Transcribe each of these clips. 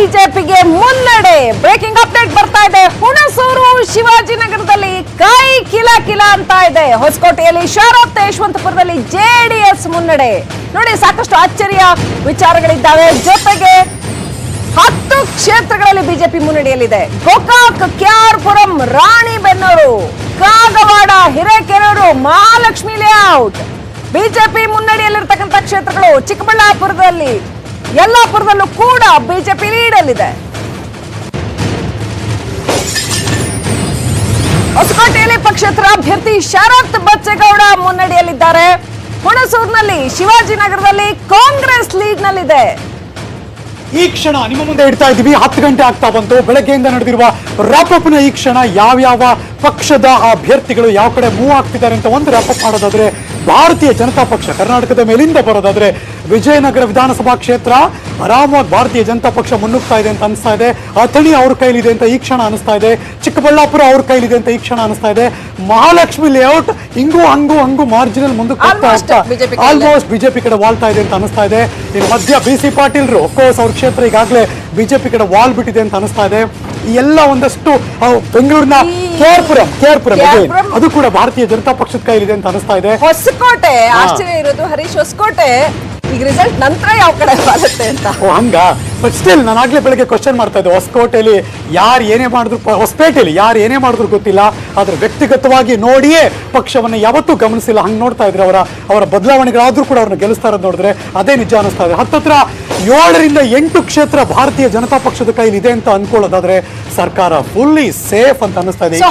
ಬಿಜೆಪಿಗೆ ಮುನ್ನಡೆ. Breaking update ಬರ್ತಾ ಇದೆ. ಹುಣಸೂರು ಶಿವಾಜಿನಗರದಲ್ಲಿ ಕೈ ಕಿಲ ಕಿಲ ಅಂತ ಇದೆ. ಹೊಸಕೋಟೆಯಲ್ಲಿ ಶರತ್, ಯಶವಂತಪುರದಲ್ಲಿ ಜೆಡಿಎಸ್ ಮುನ್ನಡೆ. ನೋಡಿ, ಸಾಕಷ್ಟು ಅಚ್ಚರಿಯ ವಿಚಾರಗಳಿದ್ದಾವೆ. ಜೊತೆಗೆ 10 ಕ್ಷೇತ್ರಗಳಲ್ಲಿ ಬಿಜೆಪಿ ಮುನ್ನಡೆಯಲ್ಲಿದೆ. ಗೋಕಾಕ್, ಕೆಆರ್ಪುರಂ, ರಾಣಿಬೆನ್ನೂರು, ಕಾಗವಾಡ, ಹಿರೇಕೆರೂರು, ಮಹಾಲಕ್ಷ್ಮಿ ಲೇಔಟ್ ಬಿಜೆಪಿ ಮುನ್ನಡೆಯಲ್ಲಿರ್ತಕ್ಕಂಥ ಕ್ಷೇತ್ರಗಳು. ಚಿಕ್ಕಬಳ್ಳಾಪುರದಲ್ಲಿ, ಯಲ್ಲಾಪುರದಲ್ಲೂ ಕೂಡ ಬಿಜೆಪಿ ಲೀಡಲ್ಲಿದೆ. ಹೊಸಕೋಟೆಯಲ್ಲಿ ಪಕ್ಷೇತರ ಅಭ್ಯರ್ಥಿ ಶರತ್ ಬಚ್ಚೇಗೌಡ ಮುನ್ನಡೆಯಲ್ಲಿದ್ದಾರೆ. ಹುಣಸೂರಿನಲ್ಲಿ, ಶಿವಾಜಿನಗರದಲ್ಲಿ ಕಾಂಗ್ರೆಸ್ ಲೀಡ್ನಲ್ಲಿದೆ. ಈ ಕ್ಷಣ ನಿಮ್ಮ ಮುಂದೆ ಇಡ್ತಾ ಇದ್ದೀವಿ. 10 ಗಂಟೆ ಆಗ್ತಾ ಬಂತು. ಬೆಳಗ್ಗೆಯಿಂದ ನಡೆದಿರುವ ರ್ಯಾಪಪ್ನ ಈ ಕ್ಷಣ ಯಾವ್ಯಾವ ಪಕ್ಷದ ಅಭ್ಯರ್ಥಿಗಳು ಯಾವ ಕಡೆ ಮೂವ್ ಆಗ್ತಿದ್ದಾರೆ ಅಂತ ಒಂದು ರ್ಯಾಪಪ್ ಮಾಡೋದಾದ್ರೆ, ಭಾರತೀಯ ಜನತಾ ಪಕ್ಷ ಕರ್ನಾಟಕದ ಮೇಲಿಂದ ಬರೋದಾದ್ರೆ ವಿಜಯನಗರ ವಿಧಾನಸಭಾ ಕ್ಷೇತ್ರ ಆರಾಮವಾಗಿ ಭಾರತೀಯ ಜನತಾ ಪಕ್ಷ ಮುನ್ನುಗ್ತಾ ಇದೆ ಅಂತ ಅನಿಸ್ತಾ ಇದೆ. ಅಥಣಿ ಅವ್ರ ಕೈಲಿದೆ ಅಂತ ಈ ಕ್ಷಣ ಅನಿಸ್ತಾ ಇದೆ. ಚಿಕ್ಕಬಳ್ಳಾಪುರ ಅವ್ರ ಕೈಲಿದೆ ಅಂತ ಈ ಕ್ಷಣ ಅನಿಸ್ತಾ ಇದೆ. ಮಹಾಲಕ್ಷ್ಮಿ ಲೇಔಟ್ ಹಿಂಗೂ ಹಂಗೂ ಮಾರ್ಜಿನಲ್ ಮುಂದಕ್ಕೆ ಆಲ್ಮೋಸ್ಟ್ ಬಿಜೆಪಿ ಕಡೆ ವಾಲ್ತಾ ಇದೆ ಅಂತ ಅನಿಸ್ತಾ ಇದೆ. ಇನ್ನು ಮಧ್ಯ BC ಪಾಟೀಲ್ರು ಅಫ್ಕೋರ್ಸ್ ಅವ್ರ ಕ್ಷೇತ್ರ ಈಗಾಗಲೇ ಬಿಜೆಪಿ ಕಡೆ ವಾಲ್ ಬಿಟ್ಟಿದೆ ಅಂತ ಅನಿಸ್ತಾ ಇದೆ. ಈ ಎಲ್ಲ ಒಂದಷ್ಟು ಬೆಂಗಳೂರಿನ ಕೇರ್ಪುರಂ ಅದು ಕೂಡ ಭಾರತೀಯ ಜನತಾ ಪಕ್ಷದ ಕೈಲಿದೆ ಅಂತ ಅನಿಸ್ತಾ ಇದೆ. ಹೊಸಕೋಟೆ ಆಶ್ಚರ್ಯ ಇರೋದು ಹರೀಶ್, ಹೊಸಕೋಟೆ ಈಗ ರಿಸಲ್ಟ್ ನಂತರ ಯಾವ ಕಡೆ ಬರುತ್ತೆ ಅಂತ. ಹಂಗ ಬಟ್ ಸ್ಟಿಲ್ ನಾನು ಆಗ್ಲೇ ಬೆಳಗ್ಗೆ ಕ್ವಶನ್ ಮಾಡ್ತಾ ಇದ್ದೆ. ಹೊಸಕೋಟೆಯಲ್ಲಿ ಯಾರು ಏನೇ ಮಾಡಿದ್ರು, ಹೊಸಪೇಟೆಯಲ್ಲಿ ಯಾರು ಏನೇ ಮಾಡಿದ್ರು ಗೊತ್ತಿಲ್ಲ, ಆದ್ರೆ ವ್ಯಕ್ತಿಗತವಾಗಿ ನೋಡಿಯೇ ಪಕ್ಷವನ್ನ ಯಾವತ್ತೂ ಗಮನಿಸಿಲ್ಲ. ಹಂಗೆ ನೋಡ್ತಾ ಇದ್ರೆ ಅವರ ಬದಲಾವಣೆಗಳಾದ್ರೂ ಕೂಡ ಅವ್ರನ್ನ ಗೆಲ್ಲಿಸ್ತಾ ಇರೋದು ನೋಡಿದ್ರೆ ಅದೇ ನಿಜ ಅನಿಸ್ತಾ ಇದೆ. ಹತ್ತತ್ರ 7ರಿಂದ 8 ಕ್ಷೇತ್ರ ಭಾರತೀಯ ಜನತಾ ಪಕ್ಷದ ಕೈಲಿ ಇದೆ ಅಂತ ಅನ್ಕೊಳ್ಳೋದಾದ್ರೆ ಸರ್ಕಾರ ಫುಲ್ಲಿ ಸೇಫ್ ಅಂತ ಅನಿಸ್ತಾ ಇದೆ.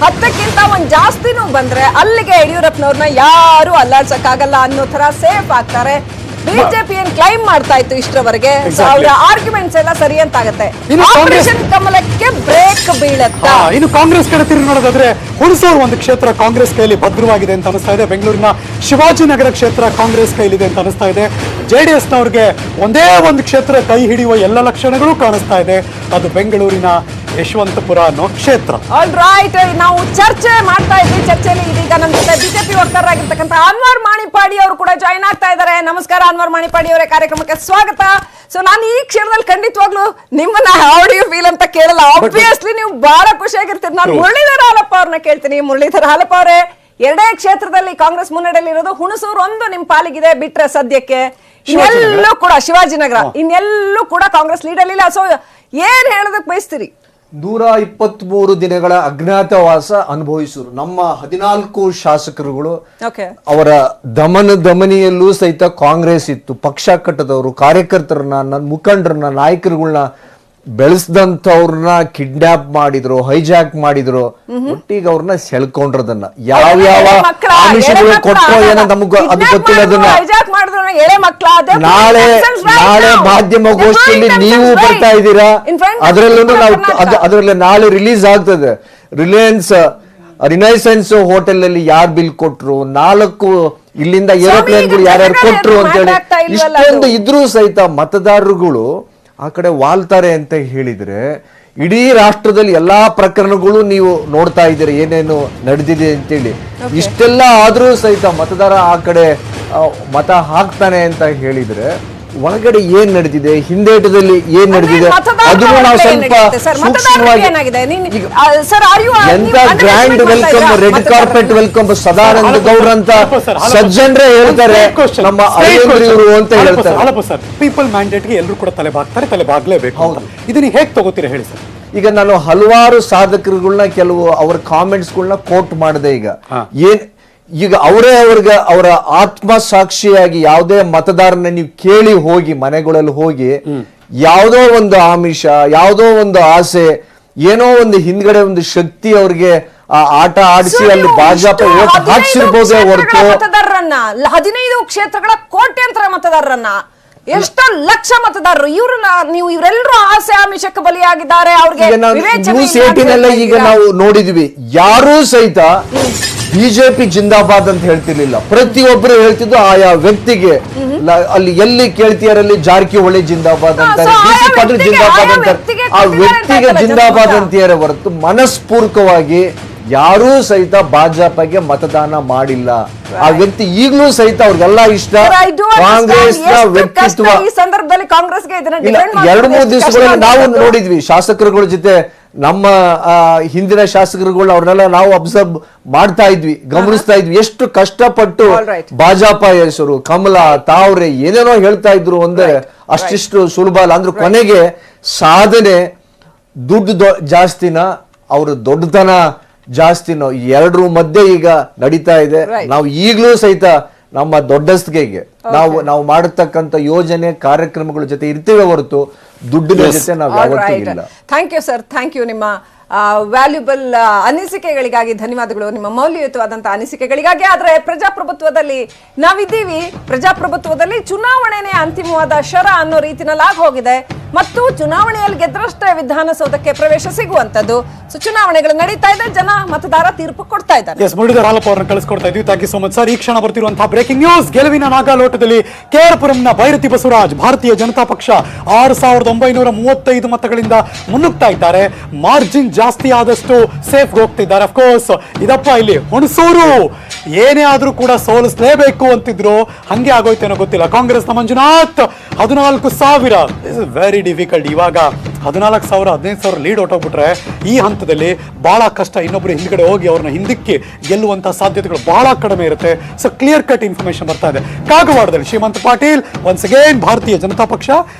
10ಕ್ಕಿಂತ ಒಂದ್ ಜಾಸ್ತಿನೂ ಬಂದ್ರೆ ಅಲ್ಲಿಗೆ ಯಡಿಯೂರಪ್ಪನವ್ರನ್ನ ಯಾರು ಅಲ್ಲಾಡ್ಸಕ್ಕಾಗಲ್ಲ ಅನ್ನೋ ತರ ಸೇಫ್ ಆಗ್ತಾರೆ. ಬಿಜೆಪಿ ಏನ್ ಕ್ಲೈಮ್ ಮಾಡ್ತಾ ಇತ್ತು ಇಷ್ಟರವರೆಗೆ, ಅವರ ಆರ್ಗ್ಯುಮೆಂಟ್ಸ್ ಎಲ್ಲ ಸರಿ ಅಂತ ಆಗುತ್ತೆ. ಆಪರೇಷನ್ ಕಮಲಕ್ಕೆ ಬ್ರೇಕ್ ಬೀಳತ್ತಾ? ಇನ್ನು ಕಾಂಗ್ರೆಸ್ ಕಡೆ ತಿರುಗಿ ನೋಡೋದಾದ್ರೆ ಹುಣಸೂರು ಒಂದು ಕ್ಷೇತ್ರ ಕಾಂಗ್ರೆಸ್ ಕೈಲಿ ಭದ್ರವಾಗಿದೆ ಅಂತ ಅನಿಸ್ತಾ ಇದೆ. ಬೆಂಗಳೂರಿನ ಶಿವಾಜಿನಗರ ಕ್ಷೇತ್ರ ಕಾಂಗ್ರೆಸ್ ಕೈಲಿದೆ ಅಂತ ಅನಿಸ್ತಾ ಇದೆ. JDS ನವ್ರಿಗೆ ಒಂದೇ ಒಂದು ಕ್ಷೇತ್ರ ಕೈ ಹಿಡಿಯುವ ಎಲ್ಲ ಲಕ್ಷಣಗಳು ಕಾಣಿಸ್ತಾ ಇದೆ. ಅದು ಬೆಂಗಳೂರಿನ ಯಶವಂತಪುರ ಅನ್ನೋ ಕ್ಷೇತ್ರ. ಆಲ್ ರೈಟ್, ನಾವು ಚರ್ಚೆ ಮಾಡ್ತಾ ಇದ್ವಿ. ಚರ್ಚೆಯಲ್ಲಿ ಇದೀಗ ನಮ್ಮ ಜೊತೆ ಬಿಜೆಪಿ ವಕ್ತಾರರಾಗಿರ್ತಕ್ಕಂಥ ಅನ್ವರ್ ಮಾಣಿಪಾಡಿ ಅವರು ಕೂಡ ಜಾಯ್ನ್ ಆಗ್ತಾ ಇದ್ದಾರೆ. ನಮಸ್ಕಾರ ಅನ್ವರ್ ಮಾಣಿಪಾಡಿ ಅವರೇ, ಕಾರ್ಯಕ್ರಮಕ್ಕೆ ಸ್ವಾಗತ. ಸೊ ನಾನು ಈ ಕ್ಷೇತ್ರದಲ್ಲಿ ಖಂಡಿತವಾಗ್ಲೂ ನಿಮ್ಮನ್ನ ಹೌ ಡು ಯು ಫೀಲ್ ಅಂತ ಕೇಳಲ್ಲ. ಆಬ್ವಿಯಸ್ಲಿ ನೀವು ಬಹಳ ಖುಷಿಯಾಗಿರ್ತೀರಿ. ನಾನು ಮುರಳೀಧರ ಹಾಲಪ್ಪ ಅವ್ರನ್ನ ಕೇಳ್ತೀನಿ. ಮುರಳೀಧರ ಹಾಲಪ್ಪ ಅವರೇ, 2 ಕ್ಷೇತ್ರದಲ್ಲಿ ಕಾಂಗ್ರೆಸ್ ಮುನ್ನಡೆಯಲ್ಲಿ ಇರೋದು. ಹುಣಸೂರು ಒಂದು ನಿಮ್ ಪಾಲಿಗಿದೆ ಬಿಟ್ರೆ ಸದ್ಯಕ್ಕೆ, ಇನ್ನೆಲ್ಲೂ ಕೂಡ ಶಿವಾಜಿನಗರ ಇನ್ನೆಲ್ಲೂ ಕೂಡ ಕಾಂಗ್ರೆಸ್ ಲೀಡರ್ ಇಲ್ಲ. ಸೊ ಏನ್ ಹೇಳೋದಕ್ಕೆ ಬಯಸ್ತೀರಿ? 123 ದಿನಗಳ ಅಜ್ಞಾತವಾಸ ಅನುಭವಿಸಿದ್ರು ನಮ್ಮ 14 ಶಾಸಕರುಗಳು. ಅವರ ದಮನಿಯಲ್ಲೂ ಸಹಿತ ಕಾಂಗ್ರೆಸ್ ಇತ್ತು. ಪಕ್ಷ ಕಟ್ಟದವರು, ಕಾರ್ಯಕರ್ತರನ್ನ, ಮುಖಂಡರನ್ನ, ನಾಯಕರುಗಳನ್ನ ಬೆಳೆಸಿದಂಥವ್ರನ್ನ ಕಿಡ್ನಾಪ್ ಮಾಡಿದ್ರು, ಹೈಜಾಕ್ ಮಾಡಿದ್ರು. ಒಟ್ಟಿಗೆ ಅವ್ರನ್ನ ಸೆಳ್ಕೊಂಡ್ರದನ್ನ ಯಾವ್ಯಾವ ಆಮಿಷಗಳು ಕೊಟ್ಟರೋ ಏನೋ ನಮಗ ಅದು ಗೊತ್ತಿಲ್ಲ. ಅದನ್ನ ನಾಳೆ ಮಾಧ್ಯಮಗೋಷ್ಠಿಯಲ್ಲಿ ನೀವು ಬರ್ತಾ ಇದ್ದೀರಾ, ಅದರಲ್ಲೂ ನಾವು ಅದರಲ್ಲಿ ನಾಳೆ ರಿಲೀಸ್ ಆಗ್ತದೆ. ರಿನೈಸೆನ್ಸ್ ಹೋಟೆಲ್ ಅಲ್ಲಿ ಯಾರು ಬಿಲ್ ಕೊಟ್ರು, 4 ಇಲ್ಲಿಂದ ಏರೋಪ್ಲೇನ್ಗಳು ಯಾರ್ಯಾರು ಕೊಟ್ರು ಅಂತ ಹೇಳಿ ಇಷ್ಟೊಂದು ಇದ್ರೂ ಸಹಿತ ಮತದಾರರುಗಳು ಆ ಕಡೆ ವಾಲ್ತಾರೆ ಅಂತ ಹೇಳಿದ್ರೆ, ಇಡೀ ರಾಷ್ಟ್ರದಲ್ಲಿ ಎಲ್ಲಾ ಪ್ರಕರಣಗಳು ನೀವು ನೋಡ್ತಾ ಇದ್ದೀರಿ ಏನೇನು ನಡೆದಿದೆ ಅಂತೇಳಿ. ಇಷ್ಟೆಲ್ಲ ಆದ್ರೂ ಸಹಿತ ಮತದಾರ ಆ ಕಡೆ ಮತ ಹಾಕ್ತಾನೆ ಅಂತ ಹೇಳಿದ್ರೆ ಒಳಗಡೆ ಏನ್ ನಡೆದಿದೆ, ಹಿಂದೇಟದಲ್ಲಿ ಏನ್ ನಡೆದಿದೆ ಅದನ್ನು ನಾವು ಸ್ವಲ್ಪ ಸೂಕ್ಷ್ಮವಾಗಿ ಎಂತ grand welcome, red carpet welcome Sadananda ಗೌಡ್ರ ಅಂತ ಸಜ್ಜನ್ರೇ ಹೇಳ್ತಾರೆ, ನಮ್ಮ ಅಳಿಯಂದ್ರಿವರು ಅಂತ ಹೇಳ್ತಾರೆ. ಪೀಪಲ್ ಮ್ಯಾಂಡೇಟ್ಗೆ ಎಲ್ಲರೂ ಕೂಡ ತಲೆಬಾಗ್ಲೇಬೇಕು. ಇದನ್ನ ಹೇಗೆ ತಗೋತೀರಾ ಹೇಳಿ ಸರ್? ಈಗ ನಾನು ಹಲವಾರು ಸಾಧಕರುಗಳನ್ನ, ಕೆಲವು ಅವರ ಕಾಮೆಂಟ್ಸ್ಗಳನ್ನ ಕೋಟ್ ಮಾಡಿದೆ. ಈಗ ಅವರೇ ಅವರ ಆತ್ಮ ಸಾಕ್ಷಿಯಾಗಿ ಯಾವುದೇ ಮತದಾರನ ನೀವು ಕೇಳಿ ಹೋಗಿ, ಮನೆಗಳಲ್ಲಿ ಹೋಗಿ, ಯಾವುದೋ ಒಂದು ಆಮಿಷ, ಯಾವುದೋ ಒಂದು ಆಸೆ, ಏನೋ ಒಂದು ಹಿಂದ್ಗಡೆ ಒಂದು ಶಕ್ತಿ ಅವ್ರಿಗೆ ಆಟ ಆಡಿಸಿ ಅಲ್ಲಿ ಭಾಜಪ ಓಟ್ ಹಾಕ್ಸಿರ್ಬೋದೇ ಹೊರತು 15 ಕ್ಷೇತ್ರಗಳ ಕೋಟ್ಯಾಂತರ ಮತದಾರರನ್ನ, ಎಷ್ಟೋ ಲಕ್ಷ ಮತದಾರರು ನೀವು ಇವರೆಲ್ಲರೂ ಆಸೆ ಆಮಿಷಕ್ಕೆ ಬಲಿಯಾಗಿದ್ದಾರೆ. ಅವ್ರಿಗೆ ನ್ಯೂಸ್ 18 ಈಗ ನಾವು ನೋಡಿದ್ವಿ, ಯಾರೂ ಸಹಿತ ಬಿಜೆಪಿ ಜಿಂದಾಬಾದ್ ಅಂತ ಹೇಳ್ತಿರ್ಲಿಲ್ಲ. ಪ್ರತಿಯೊಬ್ಬರು ಹೇಳ್ತಿದ್ದು ಆಯಾ ವ್ಯಕ್ತಿಗೆ. ಅಲ್ಲಿ ಎಲ್ಲಿ ಕೇಳ್ತೀಯಾರಲ್ಲಿ ಜಾರಕಿಹೊಳಿ ಜಿಂದಾಬಾದ್ ಅಂತಾರೆ, BC ಪಾಟೀಲ್ ಜಿಂದಾಬಾದ್ ಅಂತಾರೆ. ಆ ವ್ಯಕ್ತಿಗೆ ಜಿಂದಾಬಾದ್ ಅಂತೀಯಾರೆ ಹೊರತು ಮನಸ್ಪೂರ್ವಕವಾಗಿ ಯಾರೂ ಸಹಿತ ಭಾಜಪಗೆ ಮತದಾನ ಮಾಡಿಲ್ಲ. ಆ ವ್ಯಕ್ತಿ ಈಗಲೂ ಸಹಿತ ಅವ್ರಿಗೆಲ್ಲ ಇಷ್ಟ. ಕಾಂಗ್ರೆಸ್ನ ವ್ಯಕ್ತಿತ್ವ ಈ ಸಂದರ್ಭದಲ್ಲಿ ಕಾಂಗ್ರೆಸ್ಗೆ ಇದನ್ನ ಇಲ್ಲ, 2-3 ದಿವಸಗಳಲ್ಲಿ ನಾವು ನೋಡಿದ್ವಿ ಶಾಸಕರುಗಳ ಜೊತೆ, ನಮ್ಮ ಹಿಂದಿನ ಶಾಸಕರುಗಳು ಅವ್ರನ್ನೆಲ್ಲ ನಾವು ಅಬ್ಸರ್ವ್ ಮಾಡ್ತಾ ಇದ್ವಿ, ಗಮನಿಸ್ತಾ ಇದ್ವಿ, ಎಷ್ಟು ಕಷ್ಟಪಟ್ಟು ಭಾಜಪ ಹೆಸರು ಕಮಲ ತಾವ್ರೆ ಏನೇನೋ ಹೇಳ್ತಾ ಇದ್ರು. ಒಂದೇ ಅಷ್ಟಿಷ್ಟು ಸುಲಭ ಅಲ್ಲ ಅಂದ್ರೆ ಕೊನೆಗೆ ಸಾಧನೆ ದುಡ್ಡು ಜಾಸ್ತಿನ ಅವ್ರ ದೊಡ್ಡತನ ಜಾಸ್ತಿನೋ ಎರಡರ ಮಧ್ಯೆ ಈಗ ನಡೀತಾ ಇದೆ. ನಾವು ಈಗಲೂ ಸಹಿತ ನಮ್ಮ ದೊಡ್ಡಸ್ತಿಗೆ ನಾವು ಮಾಡತಕ್ಕಂತ ಯೋಜನೆ ಕಾರ್ಯಕ್ರಮಗಳ ಜೊತೆ ಇರ್ತೀವಿ ಹೊರತು ದುಡ್ಡಿನ ಜೊತೆ ನಾವು ಯಾವತ್ತೂ ಇಲ್ಲ. Thank you sir, thank you. ನಿಮ್ಮ ವ್ಯಾಲ್ಯೂಬಲ್ ಅನಿಸಿಕೆಗಳಿಗಾಗಿ ಧನ್ಯವಾದಗಳು, ನಿಮ್ಮ ಮೌಲ್ಯಯುತವಾದಂತಹ ಅನಿಸಿಕೆಗಳಿಗಾಗಿ. ಆದ್ರೆ ಪ್ರಜಾಪ್ರಭುತ್ವದಲ್ಲಿ ನಾವಿದ್ದೀವಿ, ಪ್ರಜಾಪ್ರಭುತ್ವದಲ್ಲಿ ಚುನಾವಣೆನೇ ಅಂತಿಮವಾದ ಶರ ಅನ್ನೋ ರೀತಿನಲ್ಲಿ ಆಗಿ ಹೋಗಿದೆ ಮತ್ತು ಚುನಾವಣೆಯಲ್ಲಿ ಗೆದ್ದರಷ್ಟೇ ವಿಧಾನಸೌಧಕ್ಕೆ ಪ್ರವೇಶ ಸಿಗುವಂತದ್ದು. ಸೊ ಚುನಾವಣೆಗಳು ನಡೀತಾ ಇದೆ, ಜನ ಮತದಾರ ತೀರ್ಪು ಕೊಡ್ತಾ ಇದ್ದಾರೆ. ಎಸ್, ಮುರಳೀಧರ್ ಹಾಲಪ್ಪ ಅವರನ್ನು ಕಳಿಸ್ಕೊಡ್ತಾ ಇದ್ವಿ. Thank you so much sir. ಈ ಕ್ಷಣ ಬರ್ತಿರುವಂತಹ ಬ್ರೇಕಿಂಗ್ ನ್ಯೂಸ್. ಗೆಲುವಿನ ನಾಗಾಲೋಟದಲ್ಲಿ ಕೆಆರ್ಪುರಂನ ಭೈರತಿ ಬಸವರಾಜ್ ಭಾರತೀಯ ಜನತಾ ಪಕ್ಷ 6935 ಮತಗಳಿಂದ ಮುನ್ನುಗ್ತಾ ಇದ್ದಾರೆ. ಮಾರ್ಜಿನ್ ಜಾಸ್ತಿ ಆದಷ್ಟು ಸೇಫ್ ಹೋಗ್ತಿದ್ದಾರೆ. ಅಫ್ಕೋರ್ಸ್ ಇದಪ್ಪ ಇಲ್ಲಿ ಹುಣಸೂರು ಏನೇ ಆದ್ರೂ ಕೂಡ ಸೋಲಿಸಲೇಬೇಕು ಅಂತಿದ್ರು, ಹಂಗೆ ಆಗೋಯ್ತೇನೋ ಗೊತ್ತಿಲ್ಲ. ಕಾಂಗ್ರೆಸ್ನ ಮಂಜುನಾಥ್ 14,000 ವೆರಿ ಡಿಫಿಕಲ್ಟ್. ಇವಾಗ 14,000 15,000 ಲೀಡ್ ಹೊಟ್ಟೋಗ್ಬಿಟ್ರೆ ಈ ಹಂತದಲ್ಲಿ ಬಹಳ ಕಷ್ಟ. ಇನ್ನೊಬ್ರು ಹಿಂದ್ಗಡೆ ಹೋಗಿ ಅವ್ರನ್ನ ಹಿಂದಕ್ಕೆ ಗೆಲ್ಲುವಂತಹ ಸಾಧ್ಯತೆಗಳು ಬಹಳ ಕಡಿಮೆ ಇರುತ್ತೆ. ಸೊ ಕ್ಲಿಯರ್ ಕಟ್ ಇನ್ಫಾರ್ಮೇಶನ್ ಬರ್ತಾ ಇದೆ. ಕಾಗವಾಡದಲ್ಲಿ ಶ್ರೀಮಂತ್ ಪಾಟೀಲ್ ಒನ್ಸ್ ಅಗೇನ್ ಭಾರತೀಯ ಜನತಾ ಪಕ್ಷ.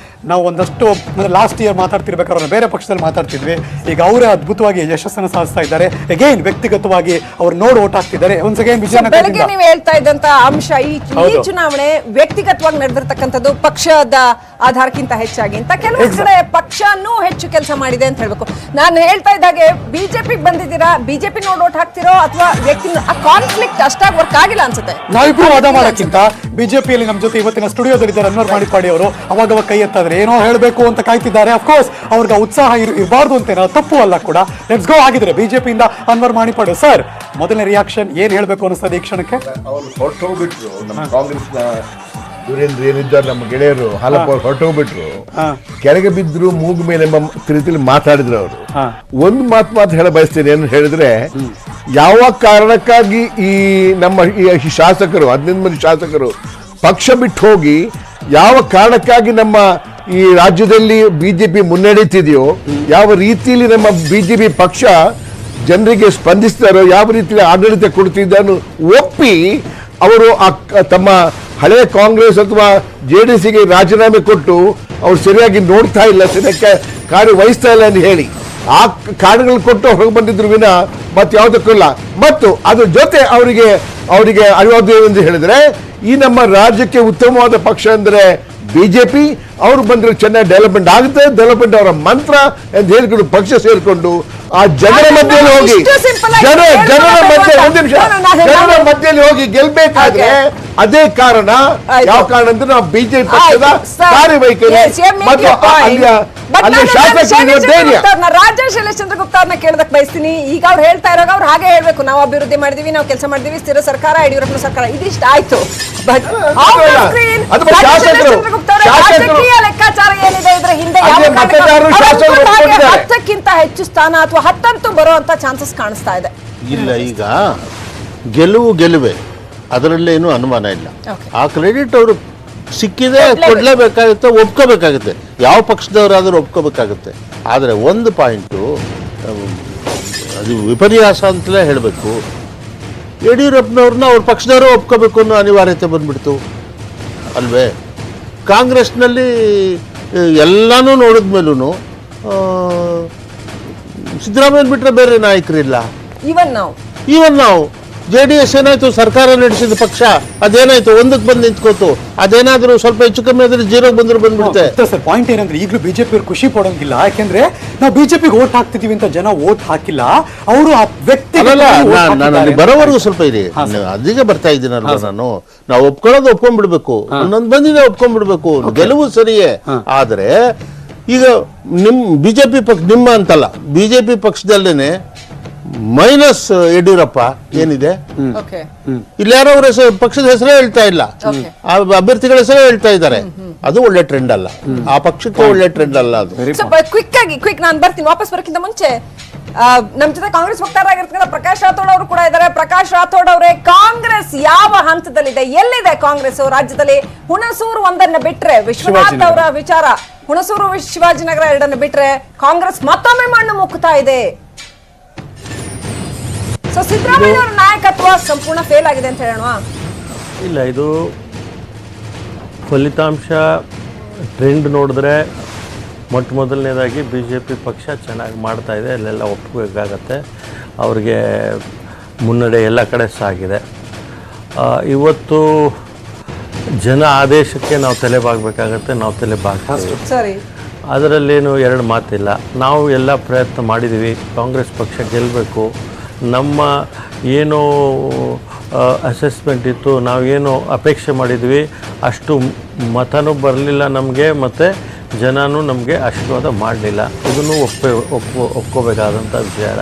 ನಾವು ಒಂದಷ್ಟು ಲಾಸ್ಟ್ ಇಯರ್ ಮಾತಾಡ್ತಿರ್ಬೇಕಾದ್ರೆ ಬೇರೆ ಪಕ್ಷದಲ್ಲಿ ಮಾತಾಡ್ತಿದ್ವಿ, ಈಗ ಅವರೇ ಅದ್ಭುತವಾಗಿ ಯಶಸ್ಸನ್ನು ಸಾಧಿಸ್ತಾ ಇದ್ದಾರೆ. ಅಗೇನ್ ವ್ಯಕ್ತಿಗತವಾಗಿ ಅವ್ರು ಓಟ್ ಹಾಕ್ತಿದ್ದಾರೆ. ಒನ್ಸ್ ಅಗೇನ್ ಬೆಳಗ್ಗೆ ನೀವು ಹೇಳ್ತಾ ಇದ್ದಂತ ಅಂಶ ಈ ಚುನಾವಣೆ ವ್ಯಕ್ತಿಗತವಾಗಿ ನಡೆದಿರ್ತಕ್ಕಂಥದ್ದು ಪಕ್ಷದ ಆಧಾರಕ್ಕಿಂತ ಹೆಚ್ಚಾಗಿ ಅಂತ. ಕೆಲವು ಕಡೆ ಪಕ್ಷನೂ ಹೆಚ್ಚು ಕೆಲಸ ಮಾಡಿದೆ ಅಂತ ಹೇಳ್ಬೇಕು. ನಾನು ಹೇಳ್ತಾ ಇದ್ದಾಗೆ ಬಿಜೆಪಿಗೆ ಬಂದಿದ್ದೀರಾ, ಬಿಜೆಪಿ ಓಟ್ ಹಾಕ್ತಿರೋ ಅಥವಾ ವ್ಯಕ್ತಿ ಕಾನ್ಫ್ಲಿಕ್ಟ್ ಅಷ್ಟಾಗಿ ವರ್ಕ್ ಆಗಿಲ್ಲ ಅನ್ಸುತ್ತೆ. ನಾವಿಬ್ರು ವಾದ ಮಾಡೋಕ್ಕಿಂತ ಬಿಜೆಪಿಯಲ್ಲಿ ನಮ್ಮ ಜೊತೆ ಇವತ್ತಿನ ಸ್ಟುಡಿಯೋದಲ್ಲಿದ್ದಾರೆ ಅನ್ವರ್ ಮಾಣಿಪಾಡಿ ಅವರು. ಅವಾಗ ಕೈ ಎತ್ತಾದ್ರೆ ಏನೋ ಹೇಳಬೇಕು ಅಂತ ಕಾಯ್ತಿದ್ದಾರೆ. ಅಫ್ಕೋರ್ಸ್ ಅವ್ರಿಗೆ ಉತ್ಸಾಹ ಇರಬಾರ್ದು ಅಂತ ತಪ್ಪು ಅಲ್ಲ ಕೂಡ. Let's go. ಆಗಿದ್ರೆ ಬಿಜೆಪಿಯಿಂದ ಅನ್ವರ್ ಮಾಣಿಪಾಡಿ ಸರ್, ಮೊದಲನೇ ರಿಯಾಕ್ಷನ್ ಏನ್ ಹೇಳ್ಬೇಕು ಅನಿಸ್ತದೆ ಈ ಕ್ಷಣಕ್ಕೆ? ಅವರು ಹೊರಟೋಗ್ಬಿಟ್ರು. ನಮ್ಮ ಕಾಂಗ್ರೆಸ್ನ ದುರೇಂದ್ರ ಏನಿದ್ದಾರೆ ನಮ್ಮ ಗೆಳೆಯರು ಹಾಲಪ್ಪ ಅವ್ರು ಹೊರಟೋಗ್ಬಿಟ್ರು. ಕೆಳಗೆ ಬಿದ್ರು ಮೂಗು ಮೇಲೆ ರೀತಿಯಲ್ಲಿ ಮಾತಾಡಿದ್ರು ಅವರು. ಒಂದು ಮಾತು ಹೇಳ ಬಯಸ್ತೇನೆ. ಏನು ಹೇಳಿದ್ರೆ, ಯಾವ ಕಾರಣಕ್ಕಾಗಿ ಈ ನಮ್ಮ ಈ ಶಾಸಕರು 15 ಮಂದಿ ಶಾಸಕರು ಪಕ್ಷ ಬಿಟ್ಟು ಹೋಗಿ ಯಾವ ಕಾರಣಕ್ಕಾಗಿ ನಮ್ಮ ಈ ರಾಜ್ಯದಲ್ಲಿ ಬಿಜೆಪಿ ಮುನ್ನಡೀತಿದೆಯೋ, ಯಾವ ರೀತಿಯಲ್ಲಿ ನಮ್ಮ ಬಿಜೆಪಿ ಪಕ್ಷ ಜನರಿಗೆ ಸ್ಪಂದಿಸ್ತಾರೋ, ಯಾವ ರೀತಿಯಲ್ಲಿ ಆಡಳಿತ ಕೊಡ್ತಿದ್ದನ್ನು ಒಪ್ಪಿ ಅವರು ತಮ್ಮ ಹಳೆಯ ಕಾಂಗ್ರೆಸ್ ಅಥವಾ JDSಗೆ ರಾಜೀನಾಮೆ ಕೊಟ್ಟು ಅವ್ರು ಸರಿಯಾಗಿ ನೋಡ್ತಾ ಇಲ್ಲ, ಸರಿಯಾಗಿ ಕಾರ್ಯವಹಿಸ್ತಾ ಇಲ್ಲ ಅಂತ ಹೇಳಿ ಆ ಕಾರಣಗಳು ಕೊಟ್ಟು ಹೊರಗೆ ಬಂದಿದ್ರು ವಿನ ಮತ್ತೆ ಯಾವುದಕ್ಕಿಲ್ಲ. ಮತ್ತು ಅದ್ರ ಜೊತೆ ಅವರಿಗೆ ಅರಿವಾದ ಎಂದು ಹೇಳಿದ್ರೆ, ಈ ನಮ್ಮ ರಾಜ್ಯಕ್ಕೆ ಉತ್ತಮವಾದ ಪಕ್ಷ ಅಂದರೆ ಬಿಜೆಪಿ. ಅವರು ಬಂದ್ರೆ ಚೆನ್ನಾಗಿ ಡೆವಲಪ್ಮೆಂಟ್ ಆಗುತ್ತೆ, ಡೆವಲಪ್ಮೆಂಟ್ ಅವರ ಮಂತ್ರ ಅಂತ ಹೇಳಿಕೊಂಡು ಪಕ್ಷ ಸೇರಿಕೊಂಡು ಆ ಜನರ ಮಧ್ಯೆಯಲ್ಲಿ ಹೋಗಿ ಜನರ ಮಧ್ಯೆಯಲ್ಲಿ ಹೋಗಿ ಗೆಲ್ಬೇಕಾದ್ರೆ ಅದೇ ಕಾರಣ. ಯಾವ ಕಾರಣ ಅಂದ್ರೆ ನಾವು ಬಿಜೆಪಿ ಪಕ್ಷದ ಕಾರ್ಯವೈಖರಿ ಮತ್ತು ಅಲ್ಲಿಯ ಶಾಸಕರಿಗೆ ಧೈರ್ಯ. ರಾಜೇಶ್ ಚಂದ್ರಗುಪ್ತ ಅವ್ರನ್ನ ಕೇಳದಕ್ಕೆ ಬಯಸ್ತೀನಿ. ಈಗ ಅವ್ರು ಹೇಳ್ತಾ ಇರೋ ಅವ್ರು ಹಾಗೆ ಹೇಳ್ಬೇಕು, ನಾವು ಅಭಿವೃದ್ಧಿ ಮಾಡಿದೀವಿ, ನಾವು ಕೆಲಸ ಮಾಡಿದೀವಿ, ಸ್ಥಿರ ಸರ್ಕಾರ, ಯಡಿಯೂರಪ್ಪನ ಸರ್ಕಾರ, ಇದಿಷ್ಟ ಆಯ್ತು. ರಾಜಕೀಯ ಲೆಕ್ಕಾಚಾರ ಏನಿದೆ ಇದ್ರ ಹಿಂದೆ 10ಕ್ಕಿಂತ ಹೆಚ್ಚು ಸ್ಥಾನ ಅಥವಾ 10 ಬರುವಂತ ಚಾನ್ಸಸ್ ಕಾಣಿಸ್ತಾ ಇದೆ. ಇಲ್ಲ, ಈಗ ಗೆಲುವೆ ಅದರಲ್ಲೇನು ಅನುಮಾನ ಇಲ್ಲ. ಆ ಕ್ರೆಡಿಟ್ ಅವರು ಸಿಕ್ಕಿದೆ, ಕೊಡ್ಲೇಬೇಕಾಗುತ್ತೆ, ಒಪ್ಕೋಬೇಕಾಗುತ್ತೆ. ಯಾವ ಪಕ್ಷದವರಾದರೂ ಒಪ್ಕೋಬೇಕಾಗುತ್ತೆ. ಆದರೆ ಒಂದು ಪಾಯಿಂಟು ಅದು ವಿಪರ್ಯಾಸ ಅಂತಲೇ ಹೇಳಬೇಕು, ಯಡಿಯೂರಪ್ಪನವ್ರನ್ನ ಅವ್ರ ಪಕ್ಷದವರು ಒಪ್ಕೋಬೇಕು ಅನ್ನೋ ಅನಿವಾರ್ಯತೆ ಬಂದ್ಬಿಡ್ತು ಅಲ್ವೇ. ಕಾಂಗ್ರೆಸ್ನಲ್ಲಿ ಎಲ್ಲನೂ ನೋಡಿದ್ಮೇಲೂ ಸಿದ್ದರಾಮಯ್ಯ ಬಿಟ್ಟರೆ ಬೇರೆ ನಾಯಕರಿಲ್ಲ. ಈವನ್ ನಾವು JDS ಏನಾಯ್ತು, ಸರ್ಕಾರ ನಡೆಸಿದ ಪಕ್ಷ ಅದೇನಾಯ್ತು, ಒಂದಕ್ಕೆ ಬಂದು ನಿಂತ್ಕೋತು. ಅದೇನಾದ್ರೂ ಸ್ವಲ್ಪ ಹೆಚ್ಚು ಕಮ್ಮಿ ಆದ್ರೆ 0 ಬಂದ್ಬಿಡುತ್ತೆ. ಸರ್ ಪಾಯಿಂಟ್ ಏನಂದ್ರೆ, ಈಗಲೂ ಬಿಜೆಪಿ ಅವ್ರು ಖುಷಿ ಪಡೋಂಗಿಲ್ಲ. ಯಾಕೆಂದ್ರೆ ನಾವು ಬಿಜೆಪಿಗೆ ಓಟ್ ಹಾಕ್ತಿದೀವಿ ಅಂತ ಜನ ಓಟ್ ಹಾಕಿಲ್ಲ, ಅವರು ಆ ವ್ಯಕ್ತಿ ನಾನು ಬರೋವರೆಗೂ ಸ್ವಲ್ಪ ಇರಿ. ಅದೀಗ ಬರ್ತಾ ಇದ್ದೀನಲ್ವ ನಾವು ಒಪ್ಕೊಂಡ್ಬಿಡ್ಬೇಕು. ಒಂದೊಂದು ಬಂದಿದೆ ಒಪ್ಕೊಂಡ್ಬಿಡ್ಬೇಕು. ಗೆಲುವು ಸರಿಯೇ. ಆದ್ರೆ ಈಗ ಬಿಜೆಪಿ ಪಕ್ಷ ನಿಮ್ಮ ಅಂತಲ್ಲ, ಬಿಜೆಪಿ ಪಕ್ಷದಲ್ಲೇನೆ ಮೈನಸ್ ಯಡಿಯೂರಪ್ಪ ಏನಿದೆ, ಇಲ್ಲಿ ಯಾರೋ ಅವ್ರ ಪಕ್ಷದ ಹೆಸರೇ ಹೇಳ್ತಾ ಇಲ್ಲ, ಅಭ್ಯರ್ಥಿಗಳ ಹೆಸರೇ ಹೇಳ್ತಾ ಇದ್ದಾರೆ. ಅದು ಒಳ್ಳೆ ಟ್ರೆಂಡ್ ಅಲ್ಲ, ಆ ಪಕ್ಷಕ್ಕೆ ಒಳ್ಳೆ ಟ್ರೆಂಡ್ ಅಲ್ಲ ಅದು. ಕ್ವಿಕ್ ನಾನು ಬರ್ತೀನಿ. ವಾಪಸ್ ಬರೋಕ್ಕಿಂತ ಮುಂಚೆ ನಮ್ ಜೊತೆ ಕಾಂಗ್ರೆಸ್ ವಕ್ತಾರರಾಗಿರ್ತಕ್ಕಂಥ ಪ್ರಕಾಶ್ ರಾಥೋಡ್ ಅವರು ಕೂಡ ಇದ್ದಾರೆ. ಪ್ರಕಾಶ್ ರಾಥೋಡ್ ಅವರೇ, ಕಾಂಗ್ರೆಸ್ ಯಾವ ಹಂತದಲ್ಲಿದೆ, ಎಲ್ಲಿದೆ ಕಾಂಗ್ರೆಸ್ ರಾಜ್ಯದಲ್ಲಿ? ಹುಣಸೂರು ಒಂದನ್ನ ಬಿಟ್ರೆ, ವಿಶ್ವನಾಥ್ ಅವರ ವಿಚಾರ, ಹುಣಸೂರು ಶಿವಾಜಿನಗರ ಎರಡನ್ನ ಬಿಟ್ರೆ ಕಾಂಗ್ರೆಸ್ ಮತ್ತೊಮ್ಮೆ ಮಣ್ಣು ಮುಕ್ಕುತ್ತಾ ಇದೆ. ಸೊ ಸಿದ್ದರಾಮಯ್ಯ ಅವರ ನಾಯಕತ್ವ ಸಂಪೂರ್ಣ ಫೇಲ್ ಆಗಿದೆ ಅಂತ ಹೇಳೋಣ? ಇಲ್ಲ, ಇದು ಫಲಿತಾಂಶ ಟ್ರೆಂಡ್ ನೋಡಿದ್ರೆ ಮೊದಲನೇದಾಗಿ ಬಿ ಜೆ ಪಿ ಪಕ್ಷ ಚೆನ್ನಾಗಿ ಮಾಡ್ತಾ ಇದೆ, ಅಲ್ಲೆಲ್ಲ ಒಪ್ಪಬೇಕಾಗತ್ತೆ. ಅವ್ರಿಗೆ ಮುನ್ನಡೆ ಎಲ್ಲ ಕಡೆ ಸಾಗಿದೆ. ಇವತ್ತು ಜನ ಆದೇಶಕ್ಕೆ ನಾವು ತಲೆಬಾಗಬೇಕಾಗತ್ತೆ, ನಾವು ತಲೆಬಾಗ್ತೀವಿ. ಸರಿ, ಅದರಲ್ಲೇನು ಎರಡು ಮಾತಿಲ್ಲ. ನಾವು ಎಲ್ಲ ಪ್ರಯತ್ನ ಮಾಡಿದ್ದೀವಿ, ಕಾಂಗ್ರೆಸ್ ಪಕ್ಷ ಗೆಲ್ಲಬೇಕು. ನಮ್ಮ ಏನು ಅಸೆಸ್ಮೆಂಟ್ ಇತ್ತು, ನಾವೇನು ಅಪೇಕ್ಷೆ ಮಾಡಿದ್ವಿ ಅಷ್ಟು ಮತನೂ ಬರಲಿಲ್ಲ ನಮಗೆ, ಮತ್ತು ಜನನೂ ನಮಗೆ ಆಶೀರ್ವಾದ ಮಾಡಲಿಲ್ಲ. ಇದನ್ನು ಒಪ್ಕೋಬೇಕಾದಂಥ ವಿಚಾರ.